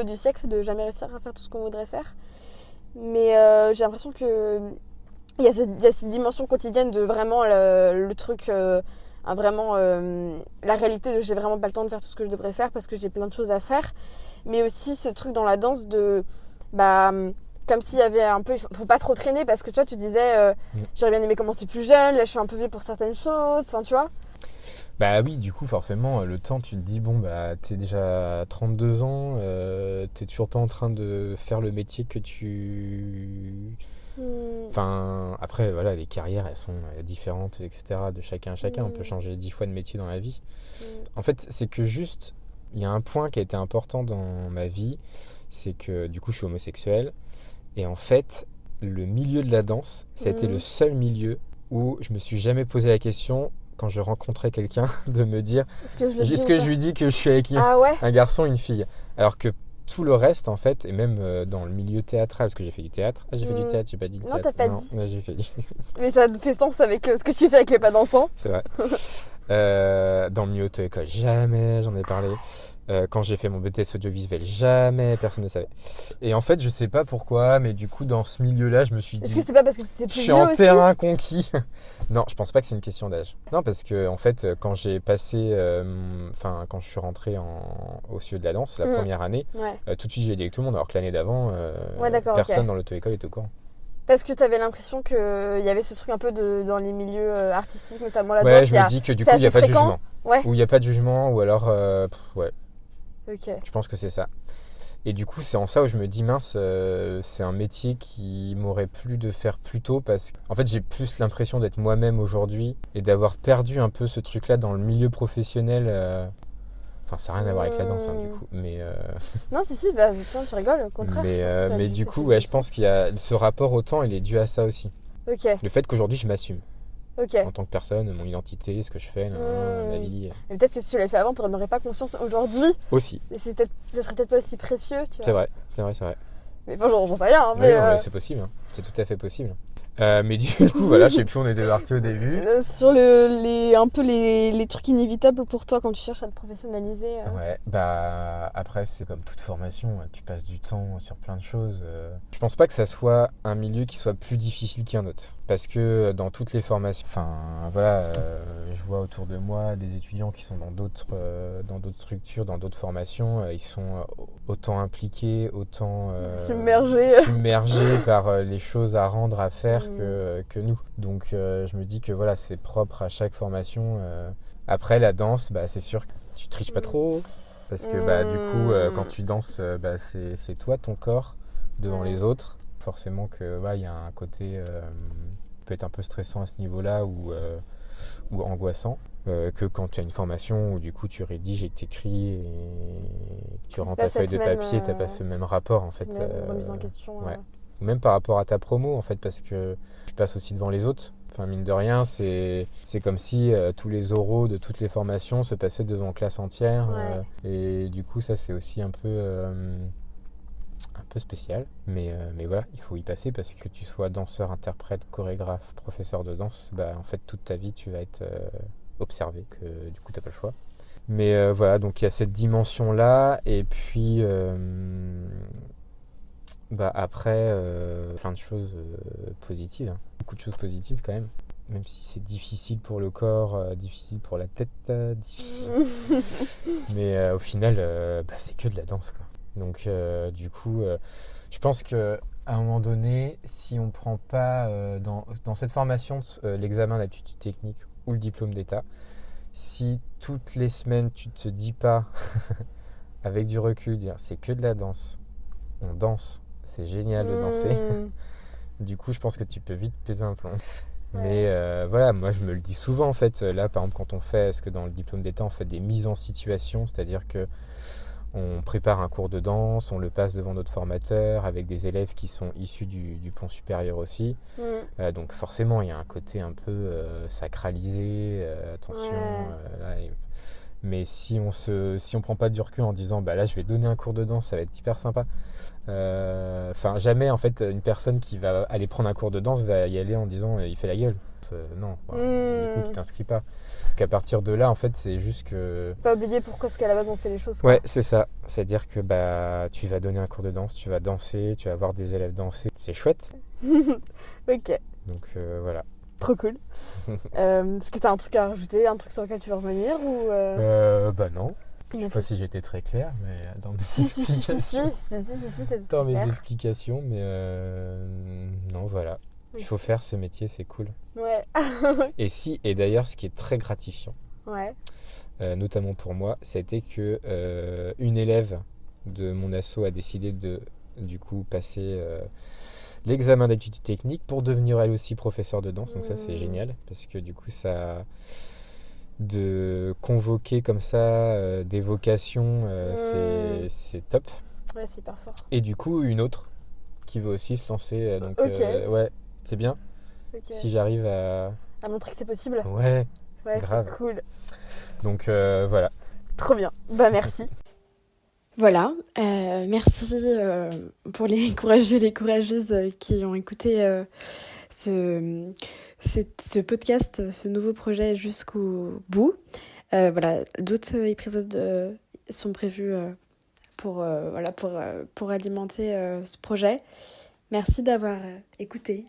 du siècle de jamais réussir à faire tout ce qu'on voudrait faire. Mais j'ai l'impression que il y a cette dimension quotidienne de vraiment le truc... vraiment la réalité de j'ai vraiment pas le temps de faire tout ce que je devrais faire parce que j'ai plein de choses à faire. Mais aussi ce truc dans la danse de... comme s'il y avait un peu... Faut pas trop traîner parce que toi, tu disais... j'aurais bien aimé commencer plus jeune, là je suis un peu vieux pour certaines choses, enfin tu vois. Bah oui, du coup, forcément, le temps, tu te dis, bon, bah, t'es déjà à 32 ans, t'es toujours pas en train de faire le métier que tu... Enfin, après, voilà, les carrières, elles sont différentes, etc., de chacun à chacun. On peut changer 10 fois de métier dans la vie. En fait, c'est que juste, il y a un point qui a été important dans ma vie, c'est que, du coup, je suis homosexuel. Et en fait, le milieu de la danse, ça a été le seul milieu où je me suis jamais posé la question... quand je rencontrais quelqu'un, de me dire est-ce que je lui dis que je suis avec un garçon, une fille, alors que tout le reste en fait, et même dans le milieu théâtral, parce que j'ai fait du théâtre, j'ai fait du théâtre, j'ai pas dit du théâtre. Non, t'as pas dit. Ouais, j'ai fait du... Mais ça fait sens avec ce que tu fais avec les pas dansants. C'est vrai. Dans le milieu auto-école, jamais j'en ai parlé. Quand j'ai fait mon BTS audiovisuel, jamais personne ne savait. Et en fait, je sais pas pourquoi, mais du coup, dans ce milieu-là, je me suis dit... Est-ce que c'est pas parce que t'étais plus je suis vieux en aussi terrain conquis. Non, je pense pas que c'est une question d'âge. Non, parce que en fait, quand j'ai passé... quand je suis rentré au CIE de la danse, la première année, tout de suite, j'ai dit avec tout le monde, alors que l'année d'avant, personne dans l'auto-école était au courant. Parce que t'avais l'impression qu'il y avait ce truc un peu dans les milieux artistiques, notamment la danse. Ouais, je me dis que du coup, il n'y a pas de jugement. Ouais. Ou il n'y a pas de jugement, ou alors... ouais. Ok. Je pense que c'est ça. Et du coup, c'est en ça où je me dis, mince, c'est un métier qui m'aurait plu de faire plus tôt parce qu'en fait, j'ai plus l'impression d'être moi-même aujourd'hui et d'avoir perdu un peu ce truc-là dans le milieu professionnel. Enfin, ça n'a rien à voir avec la danse, du coup. Mais, non, si, tu rigoles, au contraire. Mais du coup, ouais, je pense qu'il y a ce rapport au temps, il est dû à ça aussi. Ok. Le fait qu'aujourd'hui, je m'assume. Ok. En tant que personne, mon identité, ce que je fais, ma vie. Mais peut-être que si tu l'avais fait avant, tu n'en aurais pas conscience aujourd'hui. Aussi. Mais ça serait peut-être pas aussi précieux, tu vois. C'est vrai. Mais bon, j'en sais rien. Mais non, c'est possible, hein. C'est tout à fait possible. Mais du coup, voilà, je sais plus où on était parti au début. Sur les trucs inévitables pour toi quand tu cherches à te professionnaliser. Ouais, bah après, c'est comme toute formation, tu passes du temps sur plein de choses. Je pense pas que ça soit un milieu qui soit plus difficile qu'un autre. Parce que dans toutes les formations, je vois autour de moi des étudiants qui sont dans d'autres structures, dans d'autres formations, ils sont autant impliqués, autant submergés par les choses à rendre, à faire que nous. Donc je me dis que voilà, c'est propre à chaque formation. Après la danse, c'est sûr que tu triches pas trop parce que du coup quand tu danses, c'est toi, ton corps devant les autres. Forcément que il y a un côté peut être un peu stressant à ce niveau-là ou angoissant. Que quand tu as une formation où du coup tu rédiges et que tu écris et tu rends ta feuille de papier, tu n'as pas ce même rapport en fait. Remise en question. Ouais. Même par rapport à ta promo en fait, parce que tu passes aussi devant les autres. Enfin, mine de rien, c'est comme si tous les oraux de toutes les formations se passaient devant classe entière. Et du coup, ça c'est aussi un peu spécial. Mais voilà, il faut y passer parce que tu sois danseur, interprète, chorégraphe, professeur de danse, en fait toute ta vie tu vas être observé, que du coup t'as pas le choix. Mais voilà, donc il y a cette dimension-là. Et puis après, plein de choses positives, hein. Beaucoup de choses positives quand même si c'est difficile pour le corps, difficile pour la tête, difficile. Mais au final, c'est que de la danse, quoi. Donc du coup, je pense qu'à un moment donné, si on ne prend pas dans cette formation l'examen d'aptitude technique ou le diplôme d'état, si toutes les semaines tu te dis pas avec du recul, dire c'est que de la danse, on danse, c'est génial de danser. Du coup, je pense que tu peux vite péter un plomb. Mais voilà, moi je me le dis souvent en fait. Là, par exemple, quand on fait, est-ce que dans le diplôme d'état, on fait des mises en situation, c'est-à-dire que on prépare un cours de danse, on le passe devant notre formateur avec des élèves qui sont issus du pont supérieur aussi. Donc forcément, il y a un côté un peu sacralisé, attention. Mais si on prend pas du recul en disant bah là je vais donner un cours de danse, ça va être hyper sympa. Enfin jamais en fait une personne qui va aller prendre un cours de danse va y aller en disant il fait la gueule. Non, du coup tu t'inscris pas. Qu'à partir de là en fait c'est juste que Pas oublier pourquoi est-ce qu'à la base on fait les choses, quoi. ouais c'est ça. C'est-à-dire que bah tu vas donner un cours de danse, tu vas danser, tu vas voir des élèves danser, c'est chouette. Ok, Donc voilà. trop cool. Est-ce que t'as un truc à rajouter, un truc sur lequel tu veux revenir ou Bah non. Je sais pas si j'ai été très clair, mais dans mes explications. Dans mes explications, mais non, voilà. Il faut faire ce métier, c'est cool. Ouais. Et d'ailleurs, ce qui est très gratifiant, Ouais. notamment pour moi, c'était que une élève de mon asso a décidé de, du coup, passer l'examen d'aptitude technique pour devenir elle aussi professeure de danse. Donc ça, c'est génial, parce que du coup, ça... de convoquer comme ça des vocations, c'est top. Ouais, c'est hyper fort. Et du coup, une autre qui veut aussi se lancer. Donc, ouais, c'est bien. Okay. Si j'arrive à montrer que c'est possible. Ouais, grave. C'est cool. Donc, voilà. Trop bien. Bah, merci. Voilà. Merci pour les courageux et les courageuses qui ont écouté ce podcast, ce nouveau projet jusqu'au bout. Voilà, d'autres épisodes sont prévus pour alimenter ce projet. Merci d'avoir écouté.